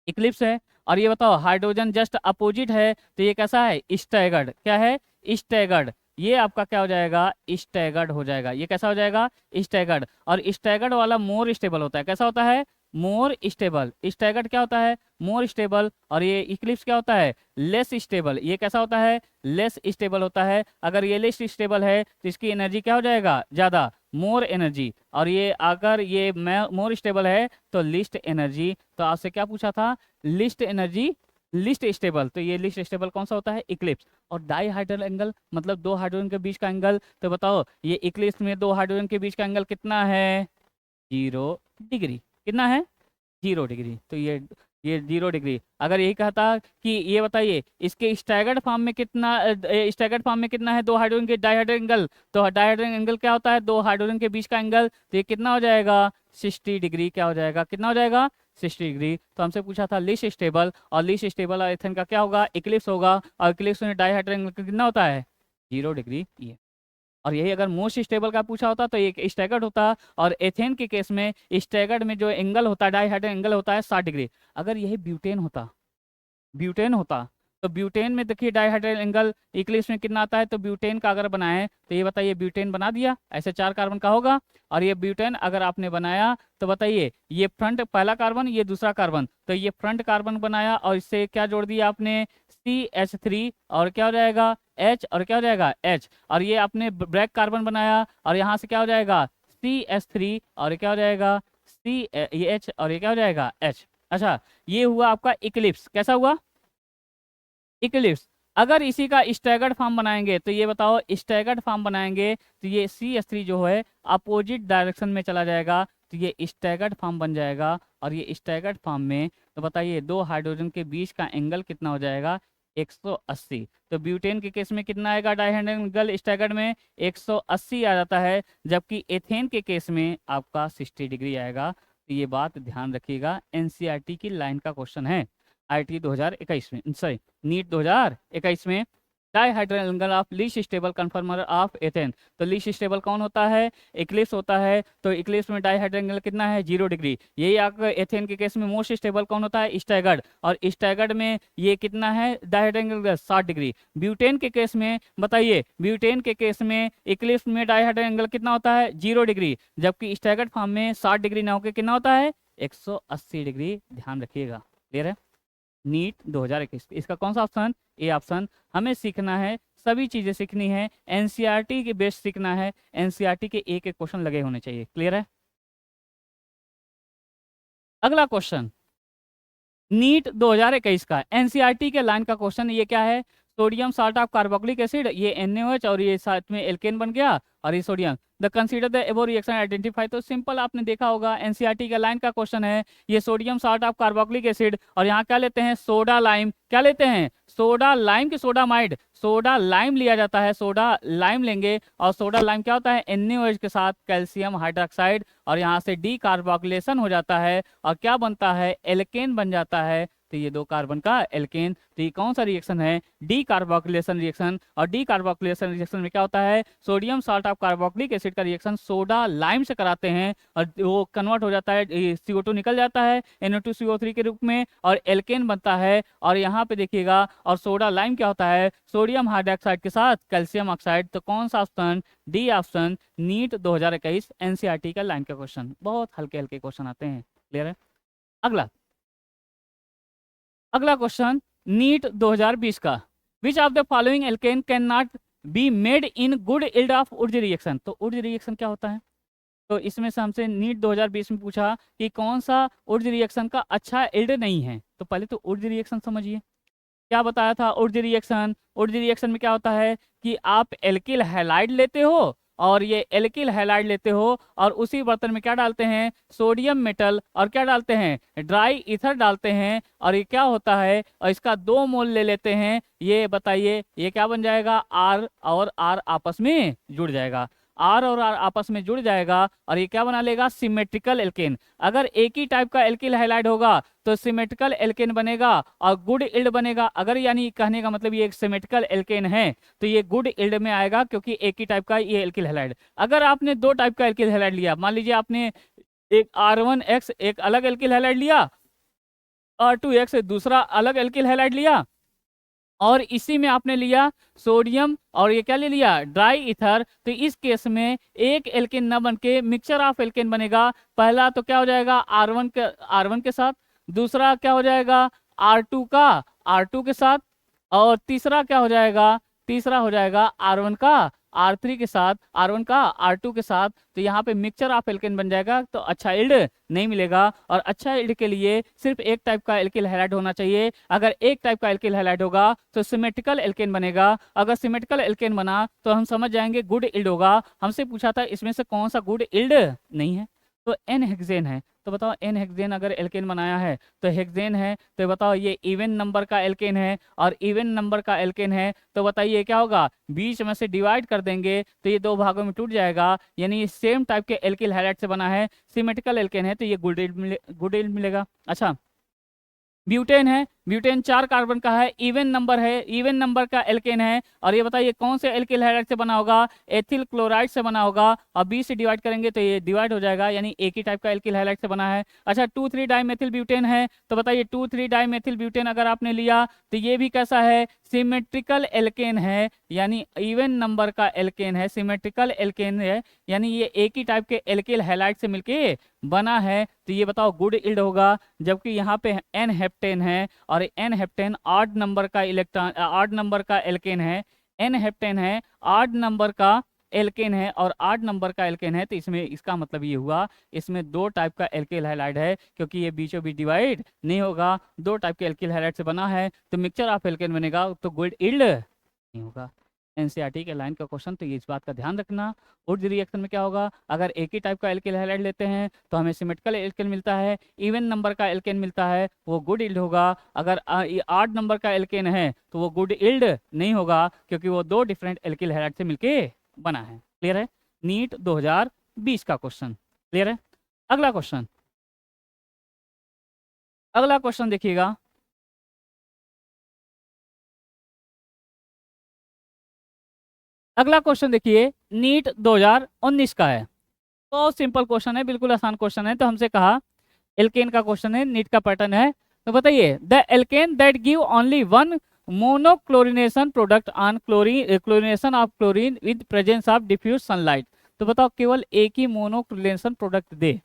इक्लिप्स है। और ये बताओ हाइड्रोजन जस्ट अपोजिट है तो ये कैसा है स्टैगर्ड, क्या है स्टैगर्ड, ये आपका क्या हो जाएगा स्टैगर्ड हो जाएगा, ये कैसा हो जाएगा स्टैगर्ड। और स्टैगर्ड वाला मोर स्टेबल होता है, कैसा होता है मोर स्टेबल, स्टैगर्ड क्या होता है मोर स्टेबल, और ये इक्लिप्स क्या होता है लेस स्टेबल, ये कैसा होता है लेस स्टेबल होता है। अगर ये लेस स्टेबल है तो इसकी एनर्जी क्या हो जाएगा ज़्यादा, मोर एनर्जी, और ये अगर ये मोर स्टेबल है तो लिस्ट एनर्जी। तो आपसे क्या पूछा था लिस्ट एनर्जी लिस्ट स्टेबल, तो ये लिस्ट स्टेबल कौन सा होता है इक्लिप्स। और डाई हाइड्रल एंगल मतलब 2 हाइड्रोजन के बीच का एंगल, तो बताओ ये इक्लिप्स में 2 हाइड्रोजन के बीच का एंगल कितना है 0 डिग्री, कितना है 0 डिग्री। तो ये 0 डिग्री। अगर यही कहता कि ये बताइए इसके स्टैगर्ड फॉर्म में कितना, स्टैगर्ड फॉर्म में कितना है 2 हाइड्रोजन के डाइहाइड्रल एंगल, तो डाइहाइड्रल एंगल क्या होता है 2 हाइड्रोजन के बीच का एंगल, तो ये कितना हो जाएगा 60 डिग्री, क्या हो जाएगा कितना हो जाएगा 60 डिग्री। तो हमसे पूछा था लिस्ट स्टेबल, और लिस्ट स्टेबल और एथेन का क्या होगा इक्लिप्स होगा, और इक्लिप्स में डाइहाइड्रल एंगल कितना होता है 0 डिग्री ये। और यही अगर मोस्ट स्टेबल का पूछा होता तो एक स्टैगर्ड होता, और एथेन के केस में स्टैगर्ड में जो एंगल होता है डाइहाइड्रल एंगल होता है 60 डिग्री। अगर यही ब्यूटेन होता, ब्यूटेन होता तो ब्यूटेन में देखिए डाइहाइड्रल एंगल इक्लिप्स में कितना आता है, तो ब्यूटेन का अगर बनाए तो ये बताइए ब्यूटेन बना दिया, ऐसे 4 कार्बन का होगा। और ये ब्यूटेन अगर आपने बनाया तो बताइए ये फ्रंट पहला कार्बन, ये दूसरा कार्बन, तो ये फ्रंट कार्बन बनाया और इससे क्या जोड़ दिया आपने CH3 और क्या हो जाएगा H और क्या हो जाएगा H, और ये आपने ब्रैक कार्बन बनाया और यहाँ से क्या हो जाएगा CH3 और क्या हो जाएगा ये H और ये क्या हो जाएगा H। अच्छा, ये हुआ आपका इक्लिप्स। कैसा हुआ इक्लिप्स। अगर इसी का स्टैगर्ड फॉर्म बनाएंगे तो ये बताओ स्टैगर्ड फॉर्म बनाएंगे तो ये CH3 जो है अपोजिट डायरेक्शन में चला जाएगा, तो ये स्टैगर्ड फॉर्म बन जाएगा। और ये स्टैगर्ड फॉर्म में तो बताइए 2 हाइड्रोजन के बीच का एंगल कितना हो जाएगा 180। तो ब्यूटेन के केस में कितना आएगा डायहाइड्रल एंगल स्टैगर्ड में 180 आ जाता है, जबकि एथेन के केस में आपका 60 डिग्री आएगा। तो ये बात ध्यान रखिएगा, NCERT की लाइन का क्वेश्चन है IT 2021 में, सॉरी नीट 2021 में। Dihedral angle of least stable conformer of ethane, तो लीस्ट स्टेबल कौन होता है इक्लिप्स होता है, तो इक्लिप्स में डाइहाइड्रल एंगल कितना है 0 डिग्री। यही आपका एथेन के केस में मोस्ट स्टेबल कौन होता है स्टैगर्ड, और स्टैगर्ड में ये कितना है डाइहाइड्रल एंगल 60 डिग्री। ब्यूटेन के केस में बताइए ब्यूटेन के केस में इक्लिप्स में डाइहाइड्रल एंगल कितना होता है 0 डिग्री, जबकि स्टैगर्ड फॉर्म में 60 डिग्री ना होकर कितना होता है 180 डिग्री। ध्यान रखिएगा, क्लियर है। नीट 2021 इसका कौन सा ऑप्शन, ए ऑप्शन। हमें सीखना है, सभी चीजें सीखनी है, NCERT के बेस सीखना है, NCERT के एक एक क्वेश्चन लगे होने चाहिए, क्लियर है। अगला क्वेश्चन नीट 2021 का NCERT के लाइन का क्वेश्चन, ये क्या है sodium salt of carboxylic acid, ये NaOH और ये साथ में एल्केन बन गया और ये सोडियम। द कंसीडर द एबो रिएक्शन आइडेंटिफाई, तो सिंपल आपने देखा होगा NCERT का लाइन का क्वेश्चन है, ये sodium salt of carboxylic acid और यहाँ क्या लेते हैं सोडा लाइम, क्या लेते हैं सोडा लाइम की सोडामाइड, सोडा लाइम लिया जाता है, सोडा लाइम लेंगे और सोडा लाइम क्या होता है NaOH के साथ कैल्शियम हाइड्रोक्साइड और यहाँ से डी कार्बोक्सिलेशन हो जाता है और क्या बनता है एल्केन बन जाता है। तो ये 2 कार्बन का एल्केन, तो ये कौन सा रिएक्शन है डी कार्बोक्सिलेशन रिएक्शन। और डी कार्बोक्सिलेशन रिएक्शन में क्या होता है sodium salt of carboxylic acid का रिएक्शन सोडा लाइम से कराते हैं और वो कन्वर्ट हो जाता है, CO2 निकल जाता है NO2CO3 के रूप में और एल्केन बनता है। और यहाँ पे देखिएगा और सोडा लाइम क्या होता है सोडियम हाइड्रोक्साइड के साथ कैल्शियम ऑक्साइड। तो कौन सा option, D option. NEET 2021 NCERT का लाइन का क्वेश्चन, बहुत हल्के हल्के क्वेश्चन आते हैं, क्लियर है। अगला क्वेश्चन नीट 2020 का, which of the following alkane can not be made in good yield of Wurtz reaction. तो उर्ज रिएक्शन क्या होता है, तो इसमें से हमसे नीट 2020 में पूछा कि कौन सा उर्ज रिएक्शन का अच्छा इल्ड नहीं है। तो पहले तो उर्ज रिएक्शन समझिए, क्या बताया था उर्ज रिएक्शन। उर्ज रिएक्शन में क्या होता है कि आप एल्किल हैलाइड लेते हो और ये एल्किल हैलाइड लेते हो और उसी बर्तन में क्या डालते हैं सोडियम मेटल और क्या डालते हैं ड्राई ईथर डालते हैं और ये क्या होता है और इसका 2 मोल ले लेते हैं। ये बताइए ये क्या बन जाएगा R और R आपस में जुड़ जाएगा, R और R आपस में जुड़ जाएगा और ये क्या बना लेगा सिमेट्रिकल एल्केन। अगर एक ही टाइप का एल्किल हैलाइड होगा तो सिमेट्रिकल एल्केन बनेगा और गुड इल्ड बनेगा। अगर यानी कहने का मतलब ये एक सिमेट्रिकल एल्केन है तो ये गुड इल्ड में आएगा क्योंकि एक ही टाइप का ये एल्किल हैलाइड। अगर आपने 2 टाइप का एल्किल हैलाइड लिया, मान लीजिए आपने एक R1X एक अलग एल्किल हैलाइड लिया, R2X दूसरा अलग एल्किल हैलाइड लिया और इसी में आपने लिया सोडियम और ये क्या ले लिया ड्राई ईथर, तो इस केस में एक एल्केन न बनके मिक्सचर ऑफ एल्केन बनेगा। पहला तो क्या हो जाएगा R1 के साथ, दूसरा क्या हो जाएगा R2 का R2 के साथ और तीसरा क्या हो जाएगा, तीसरा हो जाएगा R1 का R3 के साथ, R1 का R2 के साथ। तो यहाँ पे मिक्सचर ऑफ एल्केन बन जाएगा तो अच्छा इल्ड नहीं मिलेगा। और अच्छा इल्ड के लिए सिर्फ एक टाइप का एल्किल हैलाइड होना चाहिए। अगर एक टाइप का एल्किल हैलाइड होगा तो सिमेट्रिकल एल्केन बनेगा। अगर सिमेट्रिकल एल्केन बना तो हम समझ जाएंगे गुड इल्ड होगा। हमसे पूछा था इसमें से कौन सा गुड इल्ड नहीं है, तो एन हेक्सेन है। तो बताओ एन हेक्सेन अगर एल्केन बनाया है तो हेक्सेन है, तो बताओ ये इवन नंबर का एल्केन है और इवन नंबर का एल्केन है तो बताइए क्या होगा बीच में से डिवाइड कर देंगे तो ये 2 भागों में टूट जाएगा, यानी ये सेम टाइप के एल्किल हैलाइड से बना है, सिमेट्रिकल एल्केन है तो ये गुड इल्ड मिलेगा। अच्छा ब्यूटेन है, ब्यूटेन 4 कार्बन का है, इवन नंबर है, इवन नंबर का एल्केन है। और ये बताइए कौन से एल्किल हाइड्राइड से बना होगा? एथिल क्लोराइड से बना होगा। और 20 से डिवाइड करेंगे तो ये डिवाइड हो जाएगा, यानी एक ही टाइप का एल्किल हाइड्राइड से बना है। अच्छा 2,3 डाइमेथिल ब्यूटेन है, तो बताइए 2,3 डाइमेथिल ब्यूटेन अगर आपने लिया तो ये भी कैसा है? सिमेट्रिकल एल्केन है, यानी इवन नंबर का एल्केन है, सिमेट्रिकल एल्केन है, यानी ये एक ही टाइप के एल्किल हैलाइड से मिलके बना है। तो ये बताओ गुड इल्ड होगा। जबकि यहाँ पे एन हेप्टेन है, और एन हेप्टेन 8 नंबर का इलेक्ट्रॉन 8 नंबर का एल्केन है। एन हेप्टेन है 8 नंबर का एल्केन है, और 8 नंबर का एल्केन है, तो इसमें इसका मतलब ये हुआ इसमें 2 टाइप का एल्किल हैलाइड है, क्योंकि ये बीचों बीच डिवाइड नहीं होगा, 2 टाइप के एल्किल हैलाइड से बना है, तो मिक्सचर ऑफ एल्केन बनेगा, तो गुड इल्ड नहीं होगा। एनसीईआरटी के लाइन का क्वेश्चन, तो ये इस बात का ध्यान रखना। वुड रिएक्शन में क्या होगा? अगर एक ही टाइप का एल्किल हैलाइड लेते हैं तो हमें सिमेट्रिकल एल्केन मिलता है, इवन नंबर का एल्केन मिलता है, वो गुड इल्ड होगा। अगर 8 नंबर का एल्केन है तो वो गुड इल्ड नहीं होगा, क्योंकि वो 2 डिफरेंट एल्किल हैलाइड से मिलके बना है। क्लियर है? नीट 2020 का क्वेश्चन क्लियर है। अगला क्वेश्चन, अगला क्वेश्चन देखिएगा। अगला क्वेश्चन देखिए, नीट 2019 का है। बहुत सिंपल क्वेश्चन है, बिल्कुल आसान क्वेश्चन है। तो हमसे कहा एल्केन का क्वेश्चन है, नीट का पैटर्न है। तो बताइए the alkane that give only one monochlorination product on chlorination of chlorine with presence of diffuse sunlight. तो बताओ केवल एक ही मोनोक्लोरिनेशन प्रोडक्ट दे,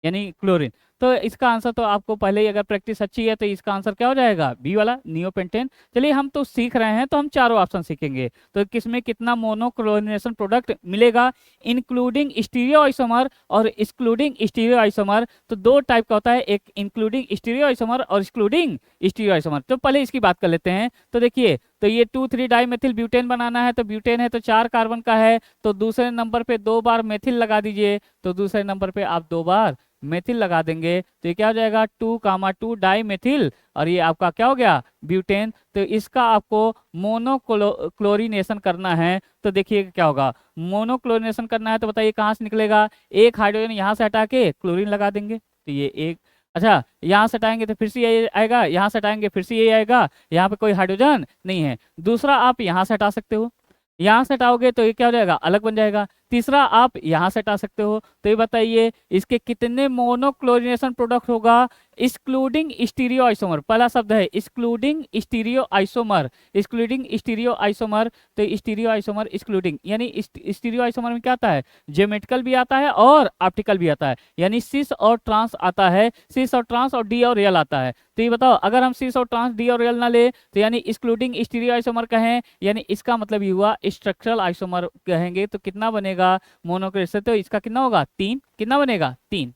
यानी क्लोरीन। तो इसका आंसर तो आपको पहले ही, अगर प्रैक्टिस अच्छी है तो इसका आंसर क्या हो जाएगा? बी वाला, नियोपेंटेन। चलिए हम तो सीख रहे हैं तो हम चारों ऑप्शन सीखेंगे। तो किसमें कितना मोनोक्लोरिनेशन प्रोडक्ट मिलेगा? इंक्लूडिंग स्टीरियो आइसोमर और एक्सक्लूडिंग स्टीरियो आइसोमर। तो 2 टाइप का होता है, एक इंक्लूडिंग स्टीरियो आइसोमर और एक्सक्लूडिंग स्टीरियो आइसोमर। तो पहले इसकी बात कर लेते हैं। तो देखिए, तो ये 2,3 डाइमेथिल ब्यूटेन बनाना है, तो ब्यूटेन है तो 4 कार्बन का है, तो दूसरे नंबर पे 2 बार मेथिल लगा दीजिए। तो दूसरे नंबर पे आप 2 बार मेथिल लगा देंगे, तो ये क्या हो जाएगा? 2,2 डाइमेथिल, और ये आपका क्या हो गया? ब्यूटेन। तो इसका आपको मोनोक्लोरिनेशन करना है। तो देखिए क्या होगा, मोनोक्लोरिनेशन करना है तो बताइए कहाँ से निकलेगा? एक हाइड्रोजन यहाँ से हटा के क्लोरीन लगा देंगे, तो ये एक। अच्छा यहाँ से हटाएंगे तो फिर से ये आएगा, यहाँ से हटाएंगे फिर से ये आएगा, यहाँ पे कोई हाइड्रोजन नहीं है। दूसरा आप यहाँ से हटा सकते हो, यहाँ से हटाओगे तो ये क्या हो जाएगा? अलग बन जाएगा। तीसरा आप यहाँ से हटा सकते हो। तो ये बताइए इसके कितने मोनोक्लोरिनेशन प्रोडक्ट होगा? एक्सक्लूडिंग स्टीरियो आइसोमर, पहला शब्द है excluding stereo isomer, excluding stereo isomer. तो स्टीरियो आइसोमर एक्सक्लूडिंग, यानी स्टीरियो आइसोमर में क्या आता है? ज्योमेट्रिकल भी आता है और ऑप्टिकल भी आता है, यानी सिस और ट्रांस आता है, सिस और ट्रांस और डी और रियल आता है। तो ये बताओ अगर हम सिस और ट्रांस डी और रियल ना ले तो यानी एक्सक्लूडिंग स्टीरियो आइसोमर कहें, यानी इसका मतलब ये हुआ स्ट्रक्चरल आइसोमर कहेंगे। तो कितना बनेगा मोनोक्लोरिनेशन? तो इसका कितना होगा? 3। कितना बनेगा? 3।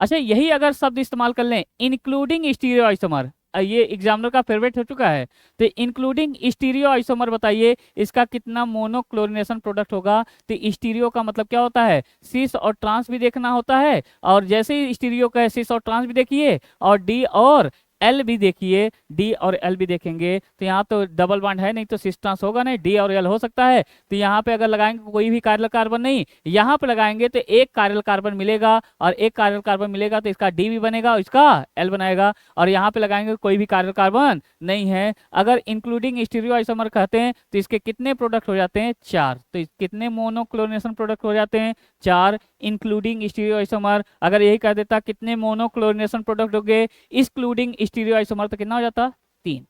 अच्छा यही अगर शब्द इस्तेमाल कर लें इंक्लूडिंग स्टीरियो आइसोमर, ये एग्जामिनर का फेवरेट हो चुका है। तो इंक्लूडिंग स्टीरियो आइसोमर बताइए इसका कितना मोनोक्लोरिनेशन प्रोडक्ट होगा? तो स्टीरियो का मतलब क्या होता है? सिस और ट्रांस भी देखना होता है, और जैसे ही स्टीरियो का है सिस और ट्रांस भी देखिए, और डी और एल भी देखिए, डी और एल भी देखेंगे। तो यहाँ तो डबल बॉन्ड है नहीं, तो सिस ट्रांस होगा नहीं, डी और एल हो सकता है। तो यहाँ पे अगर लगाएंगे कोई भी कार्बन कार्बन नहीं, यहाँ पे लगाएंगे तो एक कार्बन कार्बन मिलेगा, और एक कार्बन कार्बन मिलेगा तो इसका डी भी बनेगा और इसका एल बनाएगा। और यहाँ पे लगाएंगे कोई भी कार्बन कार्बन नहीं है। अगर इंक्लूडिंग स्टीरियो आइसोमर कहते हैं तो इसके कितने प्रोडक्ट हो जाते हैं? 4। तो कितने मोनोक्लोरिनेशन प्रोडक्ट हो जाते हैं? 4 इंक्लूडिंग स्टीरियो आइसोमर। अगर यही कह देता कितने मोनोक्लोरिनेशन प्रोडक्ट हो गए एक्सक्लूडिंग स्टीरियो आइसोमर, तो कितना हो जाता? 3।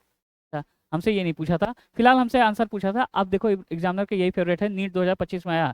हमसे ये नहीं पूछा था, फिलहाल हमसे आंसर पूछा था। आप देखो एग्जामिनर के यही फेवरेट है, नीट 2025 में आया।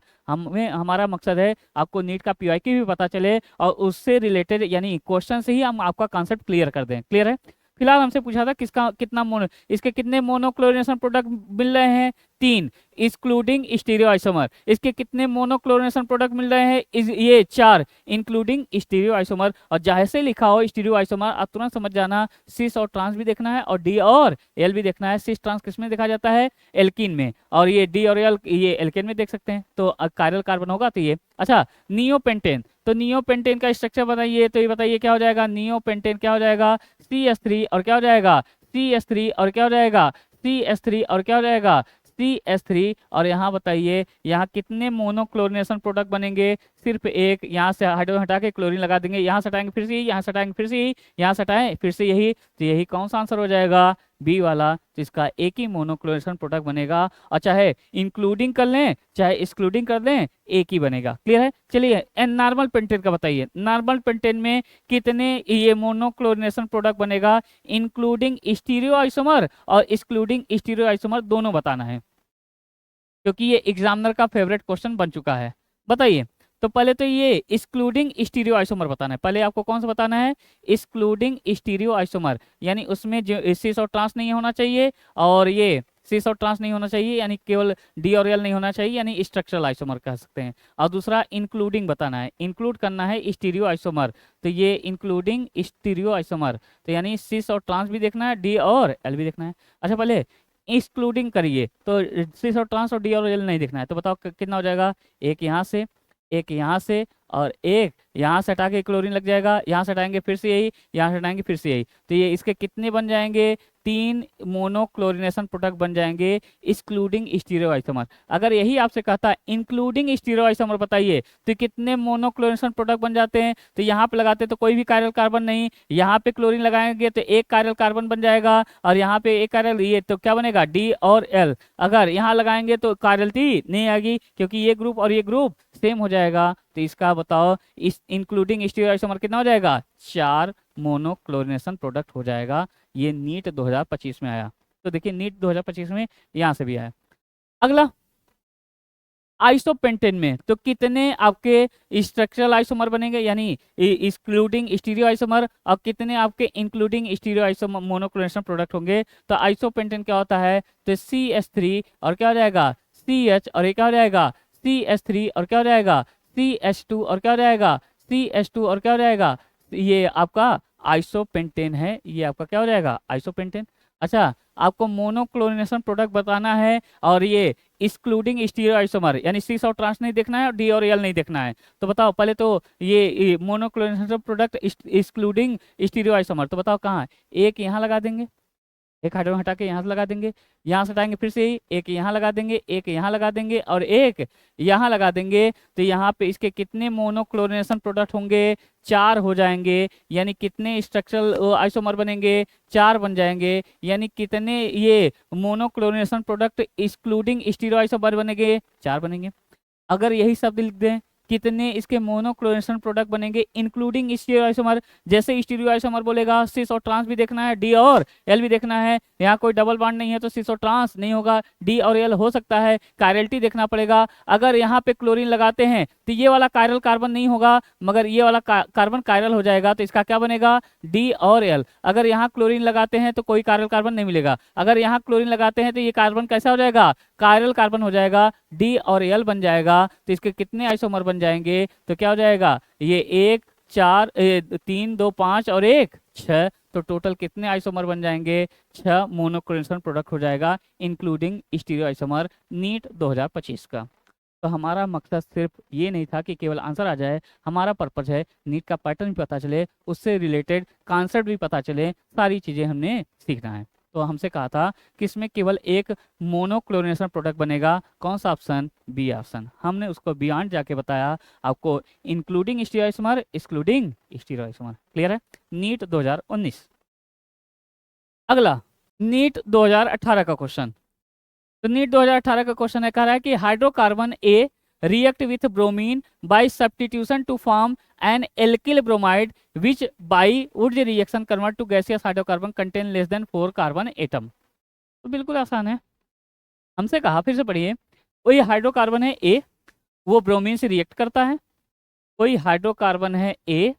हमारा मकसद है आपको नीट का पीवाईक्यू भी पता चले और उससे रिलेटेड यानी क्वेश्चन से ही हम आपका कॉन्सेप्ट क्लियर कर दें। क्लियर है? फिलहाल हमसे पूछा था किसका कितना इसके कितने मोनोक्लोरिनेशन प्रोडक्ट मिल रहे हैं? 3 इंक्लूडिंग स्टीरियो आइसोमर। इसके कितने मोनोक्लोरिनेशन प्रोडक्ट मिल रहे हैं? ये 4 इंक्लूडिंग स्टीरियो आइसोमर। और जैसे लिखा हो स्टीरियो आइसोमर आप तुरंत समझ जाना सिस और ट्रांस भी देखना है और डी और एल भी देखना है। सिस ट्रांस किस में देखा जाता है? एल्कीन में, और ये डी और एल ये एल्केन में देख सकते हैं। तो कायरल कार्बन होगा तो ये। अच्छा नियोपेंटेन, तो नियोपेंटेन का स्ट्रक्चर बताइए। तो ये बताइए क्या हो जाएगा? नियोपेंटेन क्या हो जाएगा? CH3 और क्या हो जाएगा? CH3 और क्या हो जाएगा? CH3 और क्या हो जाएगा? CH3। और यहाँ बताइए यहाँ कितने मोनोक्लोरिनेशन प्रोडक्ट बनेंगे? सिर्फ एक, यहाँ से हाइड्रोजन हटा के क्लोरीन लगा देंगे, यहाँ से हटाएंगे फिर से यही, यहाँ से हटाएंगे फिर से यही, यहाँ से हटाएं फिर से यही, तो यही कौन सा आंसर हो जाएगा, बी वाला, जिसका एक ही मोनोक्लोरेशन प्रोडक्ट बनेगा। और चाहे इंक्लूडिंग कर लें चाहे एक्सक्लूडिंग कर दें, एक ही बनेगा। क्लियर है? चलिए नॉर्मल पेंटेन का बताइए, नॉर्मल पेंटेन में कितने ये मोनोक्लोरिनेशन प्रोडक्ट बनेगा, इंक्लूडिंग स्टीरियो आइसोमर और एक्सक्लूडिंग स्टीरियो आइसोमर, दोनों बताना है, क्योंकि ये एग्जामिनर का फेवरेट क्वेश्चन बन चुका है। बताइए, तो पहले तो ये एक्सक्लूडिंग स्टीरियो आइसोमर बताना है। पहले आपको कौन सा बताना है, एक्सक्लूडिंग स्टीरियो आइसोमर, यानी उसमें जो सिस और ट्रांस नहीं होना चाहिए, और ये सिस और ट्रांस नहीं होना चाहिए, यानी केवल डी और एल नहीं होना चाहिए, यानी स्ट्रक्चरल आइसोमर कह सकते हैं। और दूसरा इंक्लूडिंग बताना है, इंक्लूड करना है स्टीरियो आइसोमर, तो ये इंक्लूडिंग स्टीरियो आइसोमर, तो यानी सिस और ट्रांस भी देखना है, डी और एल भी देखना है। अच्छा, पहले एक्सक्लूडिंग करिए, तो सिस और ट्रांस और डी और एल नहीं देखना है, तो बताओ कितना हो जाएगा, एक यहाँ से, एक यहाँ से, और एक यहाँ से हटा के क्लोरीन लग जाएगा, यहाँ से हटाएंगे फिर से यही, यहाँ से हटाएंगे फिर से यही, तो ये इसके कितने बन जाएंगे, 3 मोनोक्लोरिनेशन प्रोडक्ट बन जाएंगे एक्सक्लूडिंग स्टीरियो आइसोमर। अगर यही आपसे कहता है इंक्लूडिंग स्टीरियो आइसोमर बताइए, तो कितने मोनोक्लोरिनेशन प्रोडक्ट बन जाते हैं, तो यहाँ पे लगाते तो कोई भी कायरल कार्बन नहीं, यहाँ पे क्लोरीन लगाएंगे तो एक कायरल कार्बन बन जाएगा, और यहाँ पे एक कायरल, ये तो क्या बनेगा, डी और एल। अगर यहाँ लगाएंगे तो कायरलिटी नहीं आएगी, क्योंकि ये ग्रुप और ये ग्रुप सेम हो जाएगा, तो इसका बताओ इस इंक्लूडिंग स्टीरियो आइसोमर कितना हो जाएगा, 4 मोनोक्लोरिनेशन प्रोडक्ट हो जाएगा। ये नीट 2025 में आया, तो देखिए नीट 2025 में यहाँ से भी आया। अगला, आइसोपेंटेन में तो कितने आपके स्ट्रक्चरल आइसोमर बनेंगे, यानी इंक्लूडिंग स्टीरियो आइसोमर, और कितने आपके including stereo isomer monochlorination product होंगे। तो आइसोपेंटेन क्या होता है, तो CH3 और क्या हो जाएगा, CH, और ये क्या हो जाएगा, CH3 और क्या हो जाएगा, CH2 और क्या हो जाएगा, CH2 और क्या हो जाएगा, ये आपका आइसोपेंटेन है, ये आपका क्या हो जाएगा, आइसोपेंटेन। अच्छा, आपको मोनोक्लोरिनेशन प्रोडक्ट बताना है, और ये एक्सक्लूडिंग स्टीरियो आइसोमर, यानी सिस और ट्रांस नहीं देखना है और डी और एल नहीं देखना है। तो बताओ पहले तो ये monochlorination product excluding stereo isomer, तो बताओ कहाँ, एक यहाँ लगा देंगे, एक हाइड्रोजन हटा के यहाँ से लगा देंगे, यहाँ से हटाएंगे फिर से ही, एक यहाँ लगा देंगे, एक यहाँ लगा देंगे, और एक यहाँ लगा देंगे, तो यहाँ पे इसके कितने मोनोक्लोरिनेशन प्रोडक्ट होंगे, 4 हो जाएंगे। यानी कितने स्ट्रक्चरल आइसोमर बनेंगे, 4 बन जाएंगे। यानी कितने ये monochlorination product excluding stereo isomer बनेंगे, 4 बनेंगे। अगर यही शब्द लिख दें, कितने इसके मोनोक्लोरिनेशन प्रोडक्ट बनेंगे इंक्लूडिंग स्टीरियो आइसोमर, जैसे स्टीरियो आइसोमर बोलेगा सिस और ट्रांस भी देखना है, डी और एल भी देखना है। यहाँ कोई डबल बॉन्ड नहीं है तो सिस और ट्रांस नहीं होगा, डी और एल हो सकता है, कायरलिटी देखना पड़ेगा। अगर यहाँ पे क्लोरीन लगाते हैं तो ये वाला कायरल कार्बन नहीं होगा, मगर ये वाला कार्बन कायरल हो जाएगा, तो इसका क्या बनेगा, डी और एल। अगर यहाँ क्लोरीन लगाते हैं तो कोई कायरल कार्बन नहीं मिलेगा, अगर यहाँ क्लोरीन लगाते हैं तो ये कार्बन कैसा हो जाएगा, कायरल कार्बन हो जाएगा, डी और एल बन जाएगा। तो इसके कितने आइसोमर बन जाएंगे, तो क्या हो जाएगा, ये 1 4 3 2 5 और 1 6, तो टोटल कितने आइसोमर बन जाएंगे, 6 मोनोक्लोरिनेशन प्रोडक्ट हो जाएगा इंक्लूडिंग स्टीरियो आइसोमर, नीट 2025 का। तो हमारा मकसद सिर्फ ये नहीं था कि केवल आंसर आ जाए, हमारा पर्पज है नीट का पैटर्न भी पता चले, उससे रिलेटेड कॉन्सेप्ट भी पता चले, सारी चीज़ें हमने सीखना है। तो हमसे कहा था कि इसमें केवल एक मोनोक्लोरिनेशन प्रोडक्ट बनेगा, कौन सा ऑप्शन, बी ऑप्शन। हमने उसको बियॉन्ड जाके बताया आपको, including stereo isomer, excluding stereo isomer. Clear है, नीट 2019। अगला, नीट 2018 का क्वेश्चन। तो नीट 2018 का क्वेश्चन है, कह रहा है कि hydrocarbon A react with bromine by substitution to form an alkyl bromide which by would the reaction convert to gaseous hydrocarbon contain less than 4 carbon atom। तो बिल्कुल आसान है, हमसे कहा, फिर से पढ़िए, कोई हाइड्रोकार्बन है ए, वो ब्रोमीन से रिएक्ट करता है, कोई हाइड्रोकार्बन है ए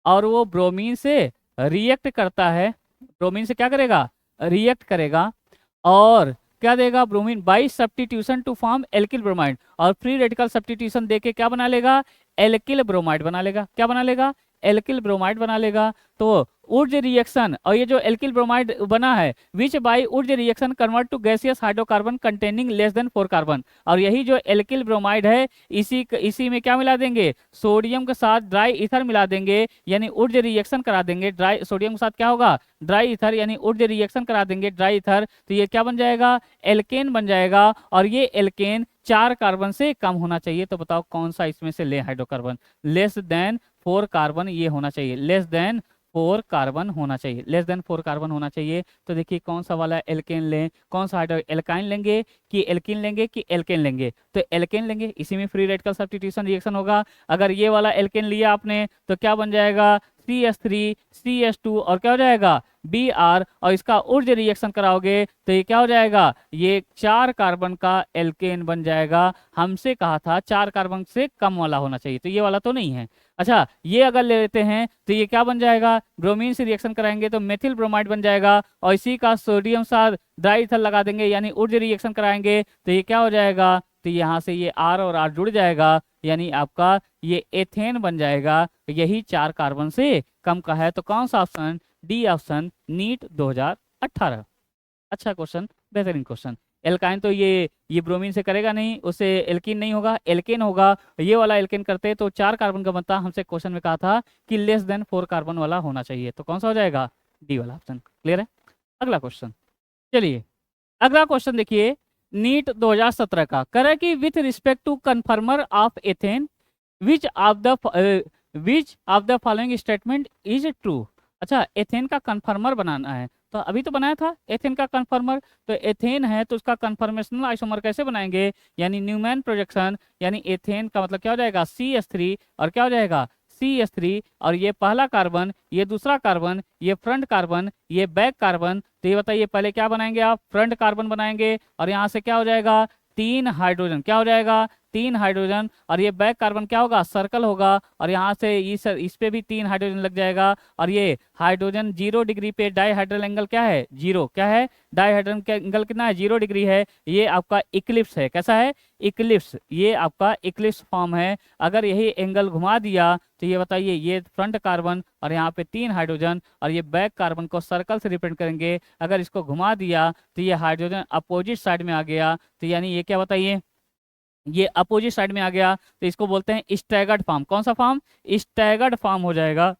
और वो ब्रोमीन से रिएक्ट करता है, ब्रोमीन से क्या करेगा, रिएक्ट करेगा, और क्या देगा, bromine by substitution to form alkyl bromide, और फ्री रेडिकल सब्स्टिट्यूशन देके क्या बना लेगा, एल्किल ब्रोमाइड बना लेगा। क्या बना लेगा, एल्किल ब्रोमाइड बना लेगा। तो ऊर्ज रिएक्शन, और ये जो एल्किल ब्रोमाइड बना है which by Wurtz reaction convert to gaseous hydrocarbon containing less than 4 carbon. और यही जो एल्किल ब्रोमाइड है इसी में क्या मिला देंगे, सोडियम के साथ ड्राई ईथर मिला देंगे, यानी ऊर्ज रिएक्शन करा देंगे। ड्राई सोडियम के साथ क्या होगा, ड्राई ईथर, यानी ऊर्ज रिएक्शन करा देंगे ड्राई ईथर। तो ये क्या बन जाएगा, एल्केन बन जाएगा। और ये एल्केन 4 कार्बन से कम होना चाहिए। तो बताओ कौन सा इसमें से ले हाइड्रोकार्बन, लेस देन 4 कार्बन ये होना चाहिए, लेस देन 4 कार्बन होना चाहिए, लेस देन 4 कार्बन होना चाहिए। तो देखिए कौन सा वाला एल्केन लें, कौन सा हाइड्रो, एल्काइन लेंगे कि एल्किन लेंगे कि एल्केन लेंगे, तो एल्केन लेंगे। इसी में फ्री रेडिकल सब्स्टिट्यूशन रिएक्शन होगा। अगर ये वाला एल्केन लिया आपने तो क्या बन जाएगा, CH3 CH2 और क्या हो जाएगा, Br, और इसका ऊर्ज रिएक्शन कराओगे तो ये क्या हो जाएगा, ये 4 कार्बन का एल्केन बन जाएगा। हमसे कहा था 4 कार्बन से कम वाला होना चाहिए, तो ये वाला तो नहीं है। अच्छा, ये अगर ले लेते हैं तो ये क्या बन जाएगा, ब्रोमीन से रिएक्शन कराएंगे तो मेथिल ब्रोमाइड बन जाएगा। और इसी का सोडियम साथ ड्राई ईथर लगा देंगे, यानी ऊर्ज रिएक्शन कराएंगे तो ये क्या हो जाएगा, तो यहाँ से ये R और R जुड़ जाएगा, यानी आपका ये एथेन बन जाएगा। यही 4 कार्बन से कम का है। तो कौन सा ऑप्शन, डी ऑप्शन, नीट 2018। अच्छा क्वेश्चन, बेहतरीन क्वेश्चन। एल्काइन तो ये ब्रोमीन से करेगा नहीं, उससे एल्कीन नहीं होगा, एल्केन होगा। ये वाला एल्केन करते तो 4 कार्बन का बनता। हमसे क्वेश्चन में कहा था कि लेस देन 4 कार्बन वाला होना चाहिए। तो कौन सा हो जाएगा, डी वाला ऑप्शन। क्लियर है। अगला क्वेश्चन, चलिए अगला क्वेश्चन देखिए, नीट 2017 का कर है कि with respect to conformer of ethane which of the following statement is true. अच्छा, एथेन का कन्फर्मर बनाना है, तो अभी तो बनाया था एथेन का कन्फर्मर। तो एथेन है तो उसका कन्फर्मेशनल आइसोमर कैसे बनाएंगे, यानी न्यूमैन प्रोजेक्शन, यानी एथेन का मतलब क्या हो जाएगा, CH3 और क्या हो जाएगा, CH3, और ये पहला कार्बन, ये दूसरा कार्बन, ये फ्रंट कार्बन, ये बैक कार्बन। तो ये बताइए पहले क्या बनाएंगे आप, फ्रंट कार्बन बनाएंगे, और यहाँ से क्या हो जाएगा, 3 हाइड्रोजन, क्या हो जाएगा, 3 हाइड्रोजन। और ये बैक कार्बन क्या होगा, सर्कल होगा, और यहाँ से इस पे भी 3 हाइड्रोजन लग जाएगा। और ये हाइड्रोजन 0 डिग्री पे डाईहाइड्रल एंगल क्या है, 0, क्या है, डाईहाइड्रल का एंगल कितना है, 0 डिग्री है। ये आपका इक्लिप्स है, कैसा है, इक्लिप्स, ये आपका इक्लिप्स फॉर्म है। अगर यही एंगल घुमा दिया तो ये बताइए, ये फ्रंट कार्बन और यहाँ पे 3 हाइड्रोजन, और ये बैक कार्बन को सर्कल से रिप्रेजेंट करेंगे। अगर इसको घुमा दिया तो ये हाइड्रोजन अपोजिट साइड में आ गया, तो यानी ये क्या बताइए, ये अपोजिट साइड में आ गया, तो इसको बोलते हैं स्टैगर्ड फॉर्म। कौन सा फॉर्म, स्टैगर्ड फॉर्म हो जाएगा।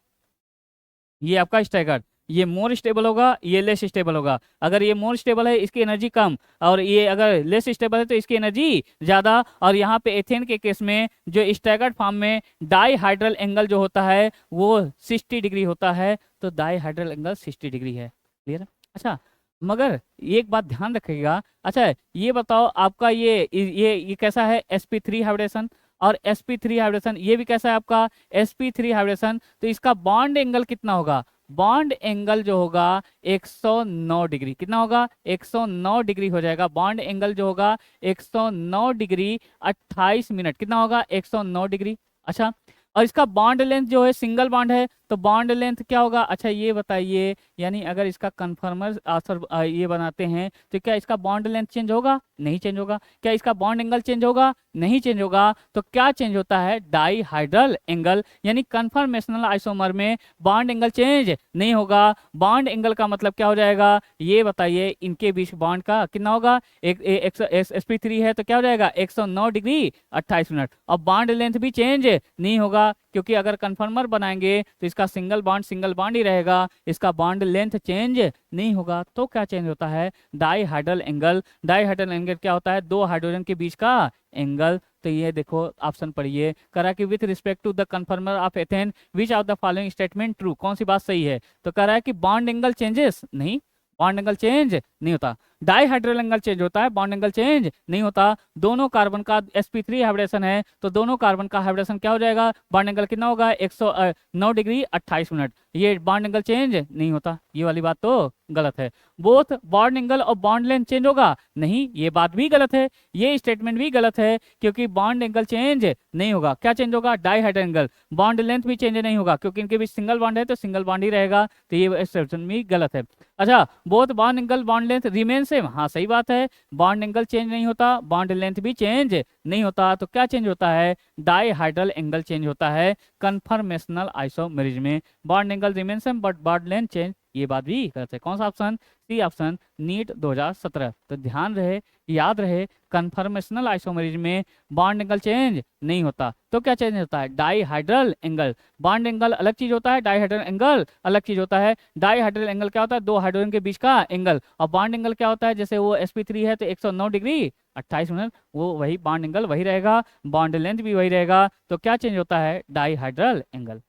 ये आपका स्टैगर्ड, ये मोर स्टेबल होगा, ये लेस स्टेबल होगा। अगर ये मोर स्टेबल है इसकी एनर्जी कम, और ये अगर लेस स्टेबल है तो इसकी एनर्जी ज़्यादा। और यहाँ पे एथेन के केस में जो स्टैगर्ड फॉर्म में डाईहाइड्रल एंगल जो होता है वो 60 डिग्री होता है, तो डाईहाइड्रल एंगल 60 डिग्री है। क्लियर है। अच्छा, मगर एक बात ध्यान रखिएगा। अच्छा, ये बताओ आपका ये कैसा है, sp3 हाइब्रिडेशन, और sp3 हाइब्रिडेशन ये भी कैसा है आपका, sp3 हाइब्रिडेशन। तो इसका बॉन्ड एंगल कितना होगा, बॉन्ड एंगल जो होगा 109 डिग्री, कितना होगा, 109 डिग्री हो जाएगा। बॉन्ड एंगल जो होगा 109 डिग्री 28 मिनट, कितना होगा, 109 डिग्री। अच्छा, और इसका बॉन्ड लेंथ जो है सिंगल बॉन्ड है, तो बॉन्ड लेंथ क्या होगा। अच्छा, ये बताइए, यानी अगर इसका कन्फर्मर आंसर ये बनाते हैं तो क्या इसका बॉन्ड लेंथ चेंज होगा, नहीं चेंज होगा। क्या इसका बॉन्ड एंगल चेंज होगा, नहीं चेंज होगा। तो क्या चेंज होता है, डाईहाइड्रल एंगल, यानी कन्फर्मेशनल आइसोमर में बॉन्ड एंगल चेंज नहीं होगा। बॉन्ड एंगल का मतलब क्या हो जाएगा, ये बताइए, इनके बीच बॉन्ड का कितना होगा, sp3 है तो क्या हो जाएगा, 109 डिग्री 28 मिनट। और बॉन्ड लेंथ भी चेंज नहीं होगा, क्योंकि अगर कन्फर्मर बनाएंगे तो इसका सिंगल बॉन्ड ही रहेगा, इसका बॉन्ड लेंथ चेंज नहीं होगा। तो क्या चेंज होता है, डाईहाइड्रल एंगल। डाईहाइड्रल एंगल क्या होता है, 2 हाइड्रोजन के बीच का एंगल। तो ये देखो ऑप्शन पढ़िए, करा कि with respect to the conformer of ethane which of the following statement true, कौन सी बात सही है। तो कह रहा है कि बॉन्ड एंगल चेंजेस, नहीं, बॉन्ड एंगल चेंज नहीं होता। डाईहाइड्रल एंगल चेंज होता है, बॉन्ड एंगल चेंज नहीं होता। दोनों कार्बन का sp3 हाइब्रिडेशन है, तो दोनों कार्बन का हाइब्रिडेशन क्या हो जाएगा, बॉन्ड एंगल कितना होगा, 109 डिग्री 28 मिनट। ये बॉन्ड एंगल चेंज नहीं होता, ये वाली बात तो गलत है। बोथ बॉन्ड एंगल और बॉन्ड लेंथ चेंज होगा, नहीं, ये बात भी गलत है, ये स्टेटमेंट भी गलत है, क्योंकि बॉन्ड एंगल चेंज नहीं होगा। क्या चेंज होगा, डाईहाइड्रल एंगल। बॉन्ड लेंथ भी चेंज नहीं होगा, क्योंकि इनके बीच सिंगल बॉन्ड है तो सिंगल बॉन्ड ही रहेगा, तो ये स्टेटमेंट भी गलत है। अच्छा, both bond angle bond length remains same, हाँ सही बात है। बॉन्ड एंगल चेंज नहीं होता, बॉन्ड लेंथ भी चेंज नहीं होता, तो क्या चेंज होता है, डाईहाइड्रल एंगल चेंज होता है कन्फर्मेशनल आइसोमेरिज में। Bond angle remain same but bond length change, ये बात भी गलत है। कौन सा ऑप्शन, सी ऑप्शन, नीट 2017। तो ध्यान रहे, याद रहे, कन्फर्मेशनल आइसोमेरिज में बॉन्ड एंगल चेंज नहीं होता, तो क्या चेंज होता है, डाईहाइड्रल एंगल। बॉन्ड एंगल अलग चीज होता है, डाईहाइड्रल एंगल अलग चीज होता है। डाईहाइड्रल एंगल क्या होता है, दो हाइड्रोजन के बीच का एंगल, और बॉन्ड एंगल क्या होता है, जैसे वो sp3 है तो 109 डिग्री 28 मिनट, वो वही बॉन्ड एंगल वही रहेगा, बॉन्ड लेंथ भी वही रहेगा, तो क्या चेंज होता है, डाईहाइड्रल एंगल।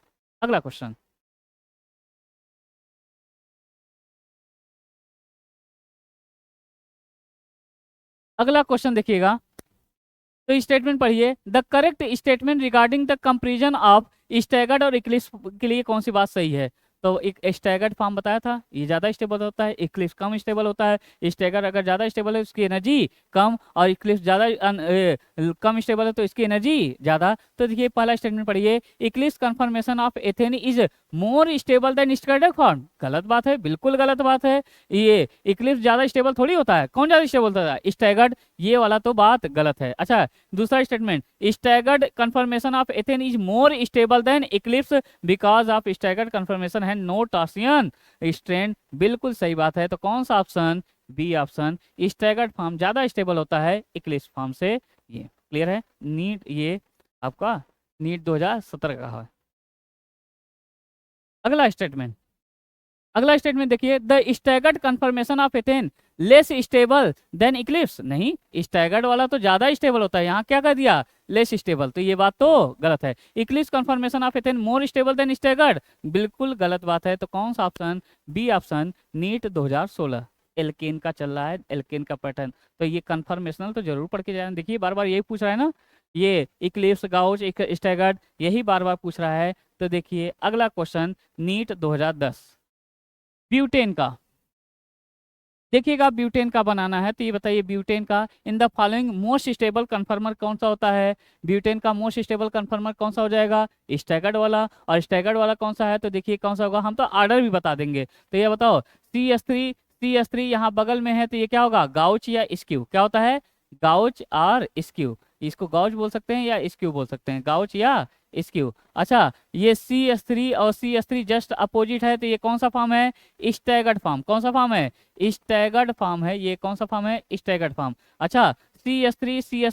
अगला क्वेश्चन, अगला क्वेश्चन देखिएगा, तो स्टेटमेंट पढ़िए, the correct statement regarding the comparison of staggered और इक्लिप्स के लिए कौन सी बात सही है। तो एक स्टैगर्ड फॉर्म बताया था, ये ज्यादा स्टेबल होता है, इक्लिप्स कम स्टेबल होता है। स्टैगर्ड अगर ज्यादा स्टेबल है उसकी एनर्जी कम, और इक्लिप्स ज्यादा कम स्टेबल है तो इसकी एनर्जी ज्यादा। तो देखिए पहला स्टेटमेंट पढ़िए, Eclipse conformation of ethane is more stable than staggered form. गलत बात है, बिल्कुल गलत बात है। ये इक्लिप्स ज्यादा स्टेबल थोड़ी होता है, कौन ज्यादा स्टेबल होता है, स्टैगर्ड, ये वाला तो बात गलत है। अच्छा दूसरा statement, staggered conformation of ethane is more stable than eclipse because of staggered conformation है नो टॉर्सियन स्ट्रेन, बिल्कुल सही बात है। तो कौन सा option, B option, staggered form ज्यादा स्टेबल होता है इक्लिप्स फॉर्म से। ये क्लियर है, नीट ये आपका नीट 2017 का है। अगला स्टेटमेंट, अगला स्टेटमेंट देखिए, the staggered conformation of ethane less stable than Eclipse, नहीं स्टैगर्ड वाला तो ज्यादा स्टेबल होता है, यहाँ क्या कर दिया, लेस स्टेबल, तो ये बात तो गलत है। Eclipse conformation of ethane more stable than staggered, बिल्कुल गलत बात है। तो कौन सा option, B option, NEET 2016, alkane का चल रहा है, एल्केन का पैटर्न, तो ये कंफर्मेशनल तो जरूर पढ़ के जाए। देखिए बार बार यही पूछ रहा है ना, ये इक्लिप्स गाउच स्टैगर्ड यही बार बार पूछ रहा है। तो देखिए अगला क्वेश्चन, नीट 2010, ब्यूटेन का, देखिएगा ब्यूटेन का बनाना है, तो ये बताइए ब्यूटेन का in the following most stable कन्फर्मर कौन सा होता है। ब्यूटेन का मोस्ट स्टेबल कन्फर्मर कौन सा हो जाएगा, स्टैगर्ड वाला, और स्टैगर्ड वाला कौन सा है, तो देखिए कौन सा होगा, हम तो ऑर्डर भी बता देंगे। तो ये बताओ, सी एस थ्री यहाँ बगल में है, तो ये क्या होगा, गाउच या स्क्यू, क्या होता है, गाउच और स्क्यू, इसको गाउच बोल सकते हैं या स्क्यू बोल सकते हैं, गाउच या स्क्यू। अच्छा ये सी एस थ्री और C S three just opposite है, तो ये कौन सा फॉर्म है, स्टैगर्ड फॉर्म, कौन सा फॉर्म है, स्टैगर्ड फॉर्म है, ये कौन सा फॉर्म है, स्टैगर्ड फॉर्म। अच्छा सी एस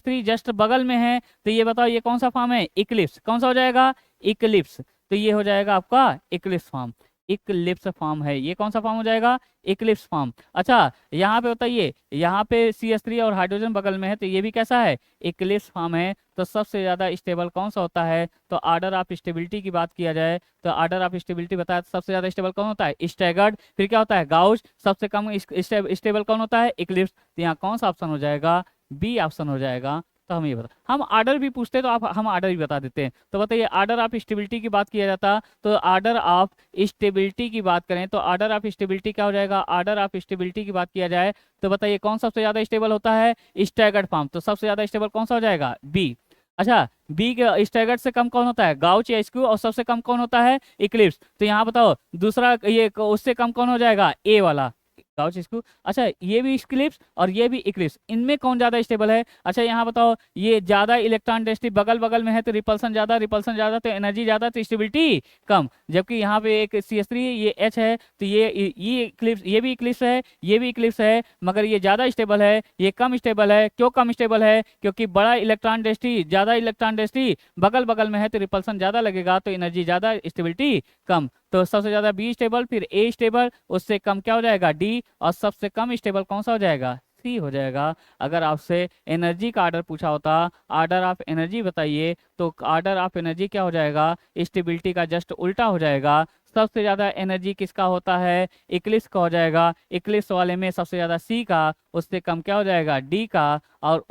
थ्री जस्ट बगल में है, तो ये बताओ ये कौन सा फॉर्म है, इक्लिप्स, कौन सा हो जाएगा, इक्लिप्स, तो ये हो जाएगा आपका इक्लिप्स फॉर्म, इक्लिप्स फॉर्म है, ये कौन सा फॉर्म हो जाएगा, इक्लिप्स फॉर्म। अच्छा यहाँ पे बताइए, यहाँ पे सी एस थ्री और हाइड्रोजन बगल में है, तो ये भी कैसा है, इक्लिप्स फॉर्म है। तो सबसे ज्यादा स्टेबल कौन सा होता है, तो ऑर्डर ऑफ स्टेबिलिटी की बात किया जाए तो ऑर्डर ऑफ स्टेबिलिटी बताया, तो सबसे ज्यादा स्टेबल कौन होता है, स्टैगर्ड, फिर क्या होता है, गाउच, सबसे कम स्टेबल कौन होता है, इक्लिप्स। तो यहाँ कौन सा ऑप्शन हो जाएगा, बी ऑप्शन हो जाएगा। तो हम ये बता, हम ऑर्डर भी पूछते तो आप हम ऑर्डर भी बता देते हैं। तो बताइए ऑर्डर ऑफ स्टेबिलिटी की बात किया जाता, तो ऑर्डर ऑफ स्टेबिलिटी की बात करें तो ऑर्डर ऑफ स्टेबिलिटी क्या हो जाएगा, ऑर्डर ऑफ स्टेबिलिटी की बात किया जाए तो बताइए कौन सबसे ज्यादा स्टेबल होता है, स्टैगर्ड फॉर्म, तो सबसे ज्यादा स्टेबल कौन सा हो जाएगा, बी। अच्छा बी के स्टैगर्ड से कम कौन होता है, गाउच या स्क्यू, और सबसे कम कौन होता है, इक्लिप्स। तो यहाँ बताओ दूसरा ये उससे कम कौन हो जाएगा, ए वाला, गाउच स्क्यू। अच्छा ये भी इक्लिप्स और ये भी इक्लिप्स, इनमें कौन ज्यादा स्टेबल है। अच्छा यहाँ बताओ, ये ज्यादा इलेक्ट्रॉन डेंसिटी बगल बगल में है तो रिपल्सन ज्यादा तो एनर्जी ज्यादा तो स्टेबिलिटी कम, जबकि यहाँ पे एक सी एस थ्री ये एच है, तो ये इक्लिप्स, ये भी इक्लिप्स है, ये भी इक्लिप्स है, मगर ये ज्यादा स्टेबल है, ये कम स्टेबल है। क्यों कम स्टेबल है, क्योंकि बड़ा इलेक्ट्रॉन डेंसिटी, ज्यादा इलेक्ट्रॉन डेंसिटी बगल बगल में है तो रिपल्सन ज्यादा लगेगा तो एनर्जी ज्यादा, स्टेबिलिटी कम। तो सबसे ज्यादा बी स्टेबल, फिर ए स्टेबल, उससे कम क्या हो जाएगा, डी, और सबसे कम स्टेबल कौन सा हो जाएगा, सी हो जाएगा। अगर आपसे एनर्जी का ऑर्डर पूछा होता, ऑर्डर ऑफ एनर्जी बताइए, तो ऑर्डर ऑफ एनर्जी क्या हो जाएगा, स्टेबिलिटी का जस्ट उल्टा हो जाएगा। सबसे ज्यादा एनर्जी किसका होता है, इक्लिप्स का हो जाएगा, इक्लिप्स वाले में सबसे ज्यादा सी का, उससे कम क्या हो जाएगा, डी का, और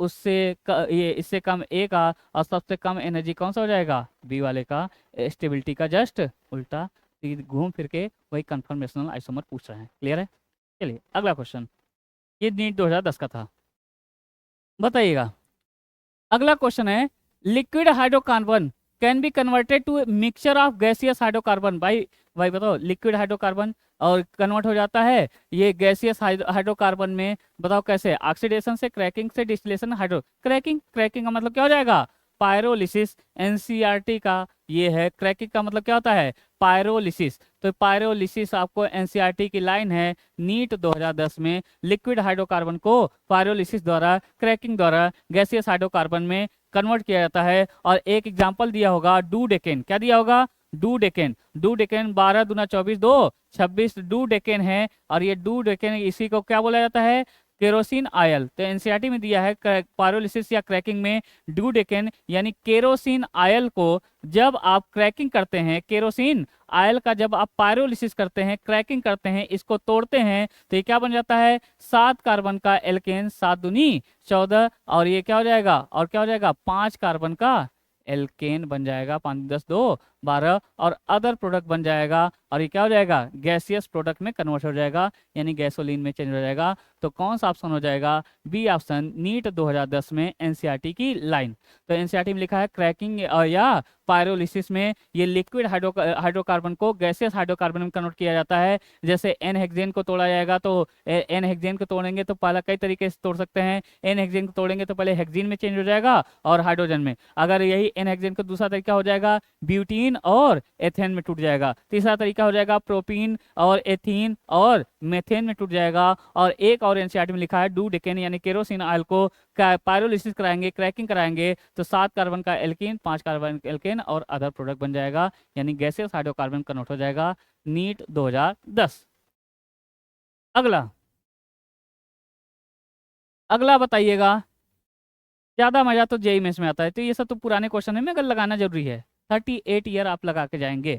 ये इससे कम ए का, और सबसे कम एनर्जी कौन सा हो जाएगा, बी वाले का, स्टेबिलिटी का जस्ट उल्टा। घूम फिर के वही कंफर्मेशनल आइसोमर पूछ रहे हैं। क्लियर है, चलिए अगला क्वेश्चन, ये नीट 2010 का था, बताइएगा। अगला क्वेश्चन है, liquid hydrocarbon can be converted to mixture of gaseous hydrocarbon. भाई बताओ लिक्विड हाइड्रोकार्बन और कन्वर्ट हो जाता है ये गैसियस हाइड्रोकार्बन में। बताओ कैसे? ऑक्सीडेशन से, क्रैकिंग से, डिस्टिलेशन, हाइड्रो क्रैकिंग। क्रैकिंग का मतलब क्या हो जाएगा? पायरोलिसिस। एनसीईआरटी का ये है। क्रैकिंग का मतलब क्या होता है? पायरोलिसिस। तो पायरोलिसिस आपको एनसीईआरटी की लाइन है नीट 2010 में। लिक्विड हाइड्रोकार्बन को पायरोलिसिस द्वारा, क्रैकिंग द्वारा गैसियस हाइड्रोकार्बन में कन्वर्ट किया जाता है। और एक एग्जाम्पल दिया होगा डूडेकेन। क्या दिया होगा? डूडेकेन। डूडेकेन 12 दूना 24 2 26 डूडेकेन है। और ये डूडेकेन इसी को क्या बोला जाता है? Kerosene oil. तो एनसीईआरटी में दिया है पायरोलिसिस या क्रैकिंग में डूडेकेन यानी केरोसिन आयल को जब आप क्रैकिंग करते हैं, केरोसिन आयल का जब आप पायरोलिसिस करते हैं, क्रैकिंग करते हैं, इसको तोड़ते हैं, तो ये क्या बन जाता है? 7 कार्बन का एल्केन, 7 दूनी 14। और ये क्या हो जाएगा? और क्या हो जाएगा? 5 कार्बन का एल्केन बन जाएगा। 5 10 2 12 और अदर प्रोडक्ट बन जाएगा। और ये क्या हो जाएगा? गैसियस प्रोडक्ट में कन्वर्ट हो जाएगा यानी गैसोलीन में चेंज हो जाएगा। तो कौन सा ऑप्शन हो जाएगा? बी ऑप्शन, नीट 2010 में एनसीईआरटी की लाइन। तो एनसीईआरटी में लिखा है क्रैकिंग या पायरोलिसिस में ये लिक्विड हाइड्रोकार्बन को गैसियस हाइड्रोकार्बन में कन्वर्ट किया जाता है। जैसे एन हेक्सेन को तोड़ा जाएगा तो एन हेक्सेन को तोड़ेंगे तो पहला कई तरीके से तोड़ सकते हैं। एन हेक्सेन को तोड़ेंगे तो पहले हेक्सेन में चेंज हो जाएगा और हाइड्रोजन में। अगर यही एन हेक्सेन का दूसरा तरीका हो जाएगा ब्यूटीन और एथेन में टूट जाएगा। तीसरा तरीका हो जाएगा प्रोपीन और एथीन और मेथेन में टूट जाएगा। और एक और एनसीईआरटी में लिखा है डूडेकेन यानी केरोसिन ऑयल को पायरोलिसिस कराएंगे, क्रैकिंग कराएंगे तो 7 कार्बन का एल्कीन, 5 कार्बन एल्केन और अदर प्रोडक्ट बन जाएगा यानी गैसियस हाइड्रोकार्बन कन्वर्ट हो जाएगा। नीट 2010। अगला अगला बताइएगा। ज्यादा मजा तो जेई मेंस में आता है, तो ये सब तो पुराने क्वेश्चन है, मगर लगाना जरूरी है। 38 ईयर आप लगा के जाएंगे,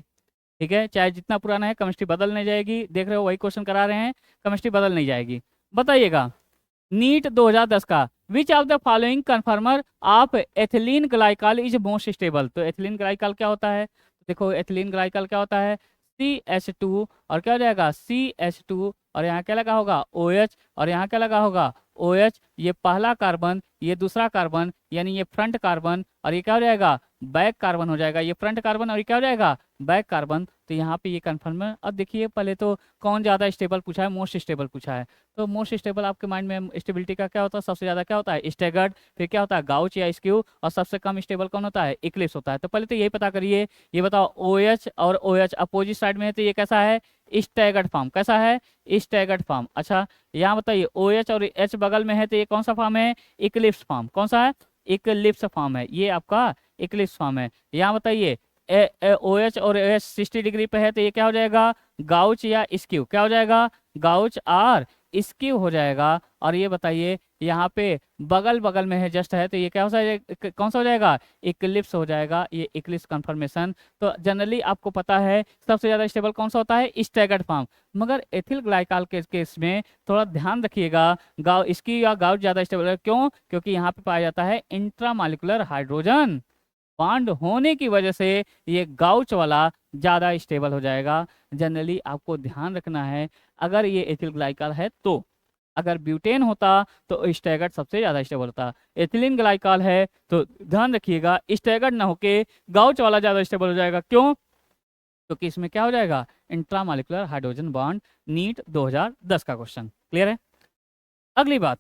ठीक है? चाहे जितना पुराना है, केमिस्ट्री बदल नहीं जाएगी। देख रहे हो वही क्वेश्चन करा रहे हैं, केमिस्ट्री बदल नहीं जाएगी। बताइएगा नीट 2010 का which of the following कन्फर्मर of ethylene glycol is most stable. तो एथिलीन ग्लाइकॉल क्या होता है? देखो एथिलीन ग्लाइकॉल क्या होता है? CH2 और क्या हो जाएगा? CH2 और यहाँ क्या लगा होगा? OH और यहाँ क्या लगा होगा? OH। ये पहला कार्बन, ये दूसरा कार्बन यानी ये फ्रंट कार्बन और ये क्या हो जाएगा? बैक कार्बन हो जाएगा। ये फ्रंट कार्बन और ये क्या हो जाएगा? Back carbon. तो यहाँ पे ये कन्फर्म है। अब देखिए पहले तो कौन ज़्यादा स्टेबल पूछा है? मोस्ट स्टेबल पूछा है। तो मोस्ट स्टेबल आपके माइंड में स्टेबिलिटी का क्या होता है? सबसे ज़्यादा क्या होता है? स्टैगर्ड। फिर क्या होता है? गाउच या स्क्यू। और सबसे कम स्टेबल कौन होता है? इक्लिप्स होता है। तो पहले तो यही पता करिए। ये बताओ OH और OH अपोजिट साइड में है तो ये कैसा है? Staggered form. कैसा है? Staggered form. अच्छा यहाँ बताइए OH और H बगल में है तो ये कौन सा फॉर्म है? Eclipse form. कौन सा है? इक्लिप्स फॉर्म है। ये आपका इक्लिप्स फॉर्म है। यहाँ बताइए OH और OH 60 डिग्री पे है तो ये क्या हो जाएगा? गाउच या स्क्यू। क्या हो जाएगा? गाउच और स्क्यू हो जाएगा। और ये बताइए यहाँ पे बगल बगल में है, जस्ट है, तो ये क्या हो जाएगा? कौन सा हो जाएगा? इक्लिप्स हो जाएगा। ये इक्लिप्स कंफर्मेशन। तो जनरली आपको पता है सबसे ज्यादा स्टेबल कौन सा होता है? Staggered form. मगर एथिल ग्लाइकॉल के केस में थोड़ा ध्यान रखिएगा, गाउ इसकी या गाउच ज्यादा स्टेबल है। क्यों? क्योंकि यहाँ पे पाया जाता है इंट्रामॉलिक्यूलर हाइड्रोजन बॉन्ड होने की वजह से ये गाउच वाला ज्यादा स्टेबल हो जाएगा। जनरली आपको ध्यान रखना है अगर ये एथिल ग्लाइकॉल है तो। अगर ब्यूटेन होता तो स्टैगर्ड सबसे ज्यादा स्टेबल होता। एथिलीन ग्लाइकॉल है तो ध्यान रखिएगा स्टैगर्ड ना होके गाउच वाला ज्यादा स्टेबल हो जाएगा। क्यों? क्योंकि इसमें क्या हो जाएगा? Intramolecular hydrogen bond. नीट 2010 का क्वेश्चन क्लियर है। अगली बात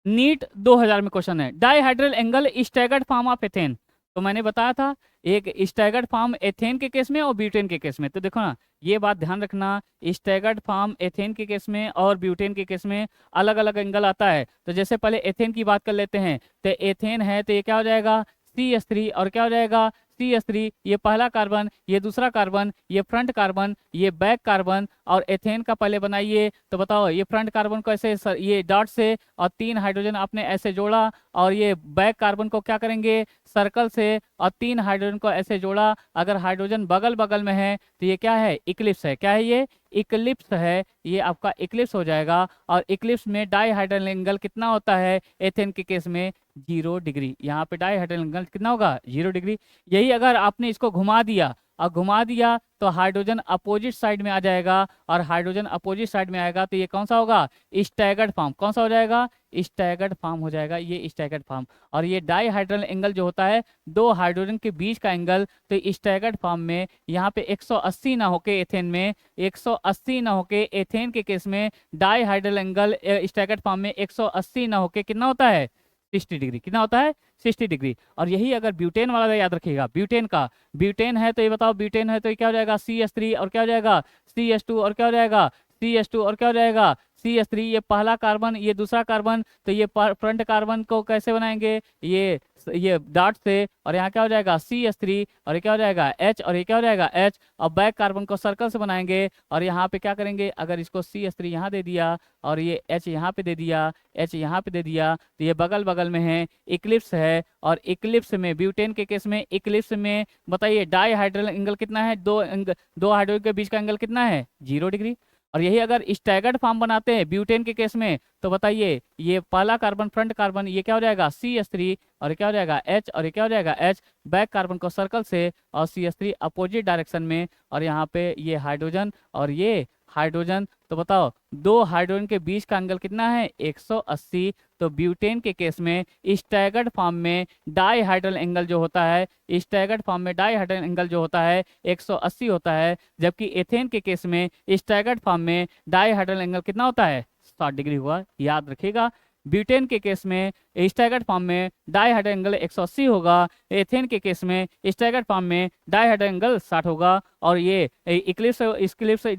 नीट 2000 में क्वेश्चन है dihedral angle staggered form of ethane. तो मैंने बताया था एक स्टैगर्ड फॉर्म एथेन के केस में और ब्यूटेन के केस में। तो देखो ना ये बात ध्यान रखना, स्टैगर्ड फॉर्म एथेन के केस में और ब्यूटेन के केस में अलग अलग एंगल आता है। तो जैसे पहले एथेन की बात कर लेते हैं। तो एथेन है तो ये क्या हो जाएगा? CH3 और क्या हो जाएगा? CH3। ये पहला कार्बन, ये दूसरा कार्बन, ये फ्रंट कार्बन, ये बैक कार्बन। और एथेन का पहले बनाइए तो बताओ ये फ्रंट कार्बन को ऐसे ये डॉट से और 3 हाइड्रोजन आपने ऐसे जोड़ा। और ये बैक कार्बन को क्या करेंगे? सर्कल से और 3 हाइड्रोजन को ऐसे जोड़ा। अगर हाइड्रोजन बगल बगल में है तो ये क्या है? इक्लिप्स है। क्या है ये? इक्लिप्स है। ये आपका इक्लिप्स हो जाएगा। और इक्लिप्स में डाइहाइड्रल एंगल कितना होता है? एथेन के केस में 0 डिग्री। यहाँ पे डाइहाइड्रल एंगल कितना होगा? 0 डिग्री। यही अगर आपने इसको घुमा दिया और घुमा दिया तो हाइड्रोजन अपोजिट साइड में आ जाएगा, और हाइड्रोजन अपोजिट साइड में आएगा तो ये कौन सा होगा, स्टैगर्ड फॉर्म। कौन सा हो जाएगा, स्टैगर्ड फॉर्म हो जाएगा, ये स्टैगर्ड फॉर्म। और ये डाईहाइड्रल एंगल जो होता है दो हाइड्रोजन के बीच का एंगल, तो स्टैगर्ड फॉर्म में यहाँ पे 180 ना होके एथेन में, 180 ना होके एथेन के केस में डाईहाइड्रल एंगल स्टैगर्ड फॉर्म में 180 ना होके कितना होता है, 60 डिग्री। कितना होता है, 60 डिग्री। और यही अगर ब्यूटेन वाला याद रखिएगा, ब्यूटेन का, ब्यूटेन है तो ये बताओ, ब्यूटेन है तो ये क्या हो जाएगा, CH3 और क्या हो जाएगा, CH2 और क्या हो जाएगा, CH2 और क्या हो जाएगा, CH3। ये पहला कार्बन, ये दूसरा कार्बन, तो ये फ्रंट कार्बन को कैसे बनाएंगे, ये डॉट से, और यहाँ क्या हो जाएगा CH3, और ये क्या हो जाएगा H, और ये क्या हो जाएगा H। और बैक कार्बन को सर्कल से बनाएंगे, और यहाँ पे क्या करेंगे, अगर इसको CH3 यहाँ दे दिया और ये H यहाँ पे दे दिया, H यहाँ पे दे दिया, तो ये बगल बगल में है, इक्लिप्स है। और इक्लिप्स में, ब्यूटेन के केस में इक्लिप्स में बताइए डाईहाइड्रल एंगल कितना है, दो हाइड्रोजन के बीच का एंगल कितना है, 0 डिग्री। और यही अगर स्टैगर्ड फॉर्म बनाते हैं ब्यूटेन के केस में, तो बताइए ये पहला कार्बन फ्रंट कार्बन, ये क्या हो जाएगा CH3, और क्या हो जाएगा H, और ये क्या हो जाएगा H। बैक कार्बन को सर्कल से, और CH3 अपोजिट डायरेक्शन में, और यहाँ पे ये हाइड्रोजन और ये हाइड्रोजन, तो बताओ दो हाइड्रोजन के बीच का एंगल कितना है, 180। तो ब्यूटेन के केस में स्टैगर्ड फॉर्म में डाईहाइड्रल एंगल जो होता है, स्टैगर्ड फॉर्म में डाईहाइड्रल एंगल जो होता है 180 होता है, जबकि एथेन के केस में स्टैगर्ड फॉर्म में डाईहाइड्रल एंगल कितना होता है, 60 डिग्री हुआ। याद रखिएगा, ब्यूटेन के केस में स्टैगर्ड फॉर्म में डाईहाइड्रल एंगल 180 होगा, एथेन के केस में स्टैगर्ड फॉर्म में डाईहाइड्रल एंगल 60 होगा। और ये इक्लिप्स में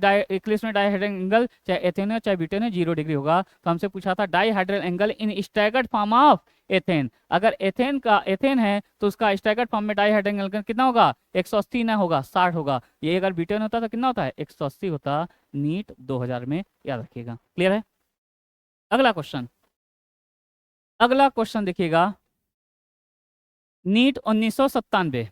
डाईहाइड्रल एंगल चाहे एथेन हो चाहे ब्यूटेन हो 0 डिग्री होगा। तो हमसे पूछा था dihedral angle in staggered form of ethane. अगर एथेन है तो उसका स्टैगर्ड फॉर्म में डाईहाइड्रल एंगल कितना होगा, 180 ना होगा, 60 होगा। ये अगर ब्यूटेन होता तो कितना होता है, 180 होता। नीट 2000 में याद रखिएगा। क्लियर है। अगला क्वेश्चन देखिएगा, नीट 1997।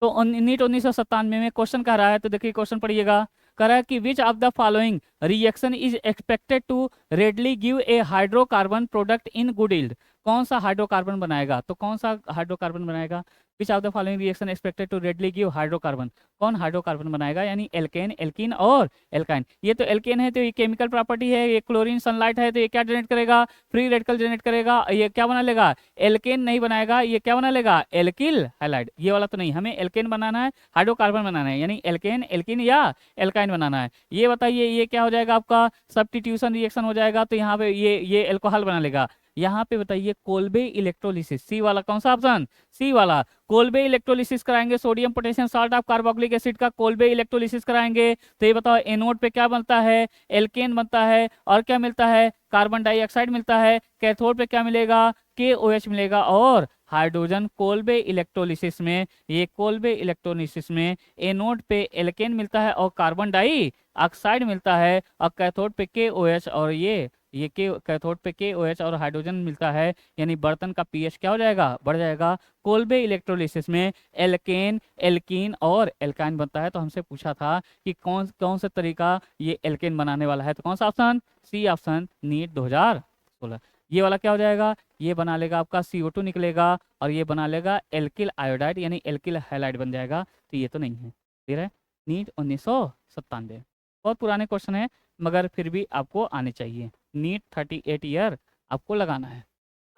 तो नीट 1997 में क्वेश्चन कह रहा है, तो देखिए क्वेश्चन पढ़िएगा। कह रहा है कि which of the following reaction is expected to readily give a hydrocarbon product in good yield. कौन सा हाइड्रोकार्बन बनाएगा, तो कौन सा हाइड्रोकार्बन बनाएगा, which of the following reaction expected to readily give hydrocarbon. कौन हाइड्रोकार्बन बनाएगा, यानी एल्केन, एल्कीन और एल्काइन। ये तो एल्केन है तो ये केमिकल प्रॉपर्टी है, ये क्लोरीन सनलाइट है तो ये क्या जनरेट करेगा, फ्री रेडिकल जनरेट करेगा। ये क्या बना लेगा, एल्केन नहीं बनाएगा, ये क्या बना लेगा, एल्किल हैलाइड। ये वाला तो नहीं, हमें एल्केन बनाना है, हाइड्रोकार्बन बनाना है, यानी एल्केन, एल्किन या एल्काइन बनाना है। ये बताइए ये क्या हो जाएगा आपका, सब्स्टिट्यूशन रिएक्शन हो जाएगा। तो यहाँ पे ये एल्कोहल बना लेगा। यहाँ पे बताइए कोल्बे इलेक्ट्रोलिसिस, सी वाला, कौन सा ऑप्शन, सी वाला। कोल्बे इलेक्ट्रोलिसिस कराएंगे, sodium potassium salt of carboxylic acid का कोल्बे इलेक्ट्रोलिसिस कराएंगे। तो ये बताओ एनोड पे क्या बनता है, एल्केन बनता है, और क्या मिलता है, कार्बन डाइऑक्साइड मिलता है। कैथोड पे क्या मिलेगा, KOH मिलेगा, और हाइड्रोजन। कोल्बे इलेक्ट्रोलिसिस में, ये कोल्बे इलेक्ट्रोलिसिस में एनोड पे एल्केन मिलता है और कार्बन डाइऑक्साइड मिलता है, और कैथोड पे KOH, और ये कैथोड पे KOH और हाइड्रोजन मिलता है। यानी बर्तन का pH क्या हो जाएगा, बढ़ जाएगा। कोल्बे इलेक्ट्रोलिसिस में एल्केन, एल्कीन और एल्काइन बनता है। तो हमसे पूछा था कि कौन सा तरीका ये एल्केन बनाने वाला है, तो कौन सा ऑप्शन, सी ऑप्शन, नीट 2016। ये वाला क्या हो जाएगा, ये बना लेगा आपका CO2 निकलेगा, और ये बना लेगा एल्किल आयोडाइड, यानी एल्किल हैलाइड बन जाएगा। तो ये तो नहीं है। क्लियर है। नीट 1997 बहुत पुराने क्वेश्चन है, मगर फिर भी आपको आने चाहिए। नीट 38 ईयर आपको लगाना है।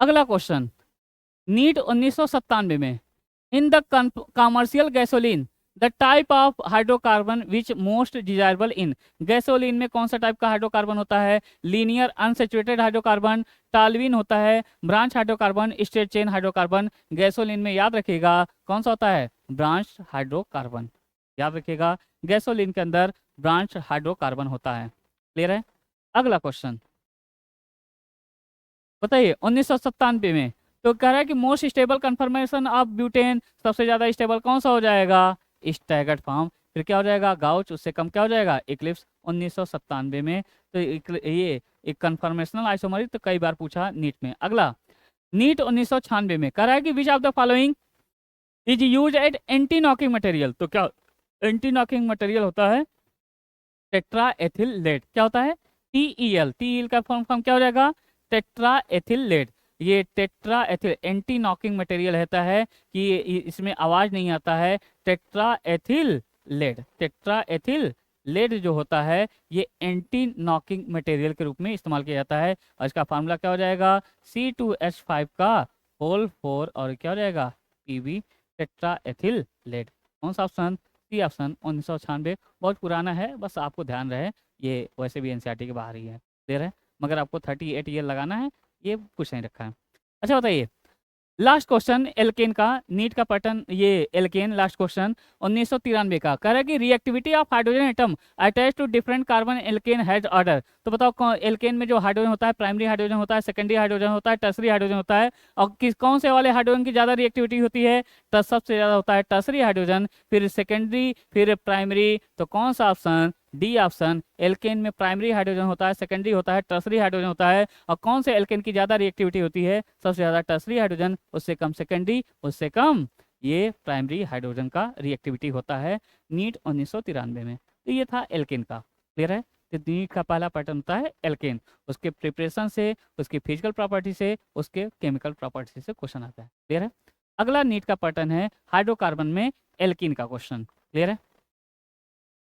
अगला क्वेश्चन, नीट 1997 में, in the commercial gasoline the type of hydrocarbon which most desirable in. Gasoline में कौन सा टाइप का हाइड्रोकार्बन होता है, लीनियर अनसेचुरेटेड हाइड्रोकार्बन, टालविन होता है, branch hydrocarbon, straight chain hydrocarbon. Gasoline में याद रखिएगा कौन सा होता है, ब्रांच हाइड्रोकार्बन। याद रखिएगा गैसोलीन के अंदर ब्रांच हाइड्रोकार्बन होता है। क्लियर है। अगला क्वेश्चन बताइए 1997 में, तो कह रहा है कि most stable confirmation of butane, सबसे ज्यादा स्टेबल कौन सा हो जाएगा, स्टैगर्ड फॉर्म। फिर क्या हो जाएगा, गाउच, उससे कम क्या हो जाएगा, इक्लिप्स। 1997 में तो ये एक कन्फर्मेशनल आइसोमर, तो कई बार पूछा नीट में। अगला नीट 1996 में कह रहा है कि which of the following is use at anti knocking material. तो क्या एंटी नॉकिंग मटेरियल होता है, टेट्रा एथिल लेड। क्या होता है, TEL, TEL का फॉर्म क्या हो जाएगा, टेट्रा एथिल लेड। ये tetra ethyl anti knocking material रहता है कि इसमें आवाज नहीं आता है। Tetra ethyl lead, tetra ethyl lead जो होता है ये एंटी नॉकिंग मटेरियल के रूप में इस्तेमाल किया जाता है। और इसका फार्मूला क्या हो जाएगा, C2H5 का होल 4 और क्या हो जाएगा Pb टेट्रा एथिल लेड। कौन सा ऑप्शन, सी ऑप्शन 1996। बहुत पुराना है, बस आपको ध्यान रहे, ये वैसे भी एनसीईआरटी के बाहर ही है, क्लियर है, मगर आपको 38 ईयर लगाना है, ये कुछ नहीं रखा है। अच्छा बताइए, लास्ट क्वेश्चन एल्केन का, नीट का पैटर्न ये एल्केन, लास्ट क्वेश्चन 1993 का कह रहा है कि reactivity of hydrogen atom attach to different carbon alkane has order. तो बताओ एल्केन में जो हाइड्रोजन होता है, प्राइमरी हाइड्रोजन होता है, सेकेंडरी हाइड्रोजन होता है, टर्सरी हाइड्रोजन होता है, और किस कौन से वाले हाइड्रोजन की ज्यादा रिएक्टिविटी होती है, तो सबसे ज्यादा होता है टर्सरी हाइड्रोजन, फिर सेकेंडरी, फिर प्राइमरी। तो कौन सा ऑप्शन, डी ऑप्शन, एल्केन में प्राइमरी हाइड्रोजन होता है, सेकेंडरी होता है, टर्सरी हाइड्रोजन होता है, और कौन से एल्केन की ज्यादा रिएक्टिविटी होती है, सबसे ज्यादा टर्सरी हाइड्रोजन, उससे कम सेकेंडरी, उससे कम ये प्राइमरी हाइड्रोजन का रिएक्टिविटी होता है नीट 1993 में। तो ये था एल्केन का, क्लियर है। तो नीट का पहला पैटर्न होता है एल्केन, उसके प्रिपरेशन से, उसकी फिजिकल प्रॉपर्टी से, उसके केमिकल प्रॉपर्टी से क्वेश्चन आता है, क्लियर है। अगला नीट का पैटर्न है हाइड्रोकार्बन में एल्कीन का क्वेश्चन, क्लियर है।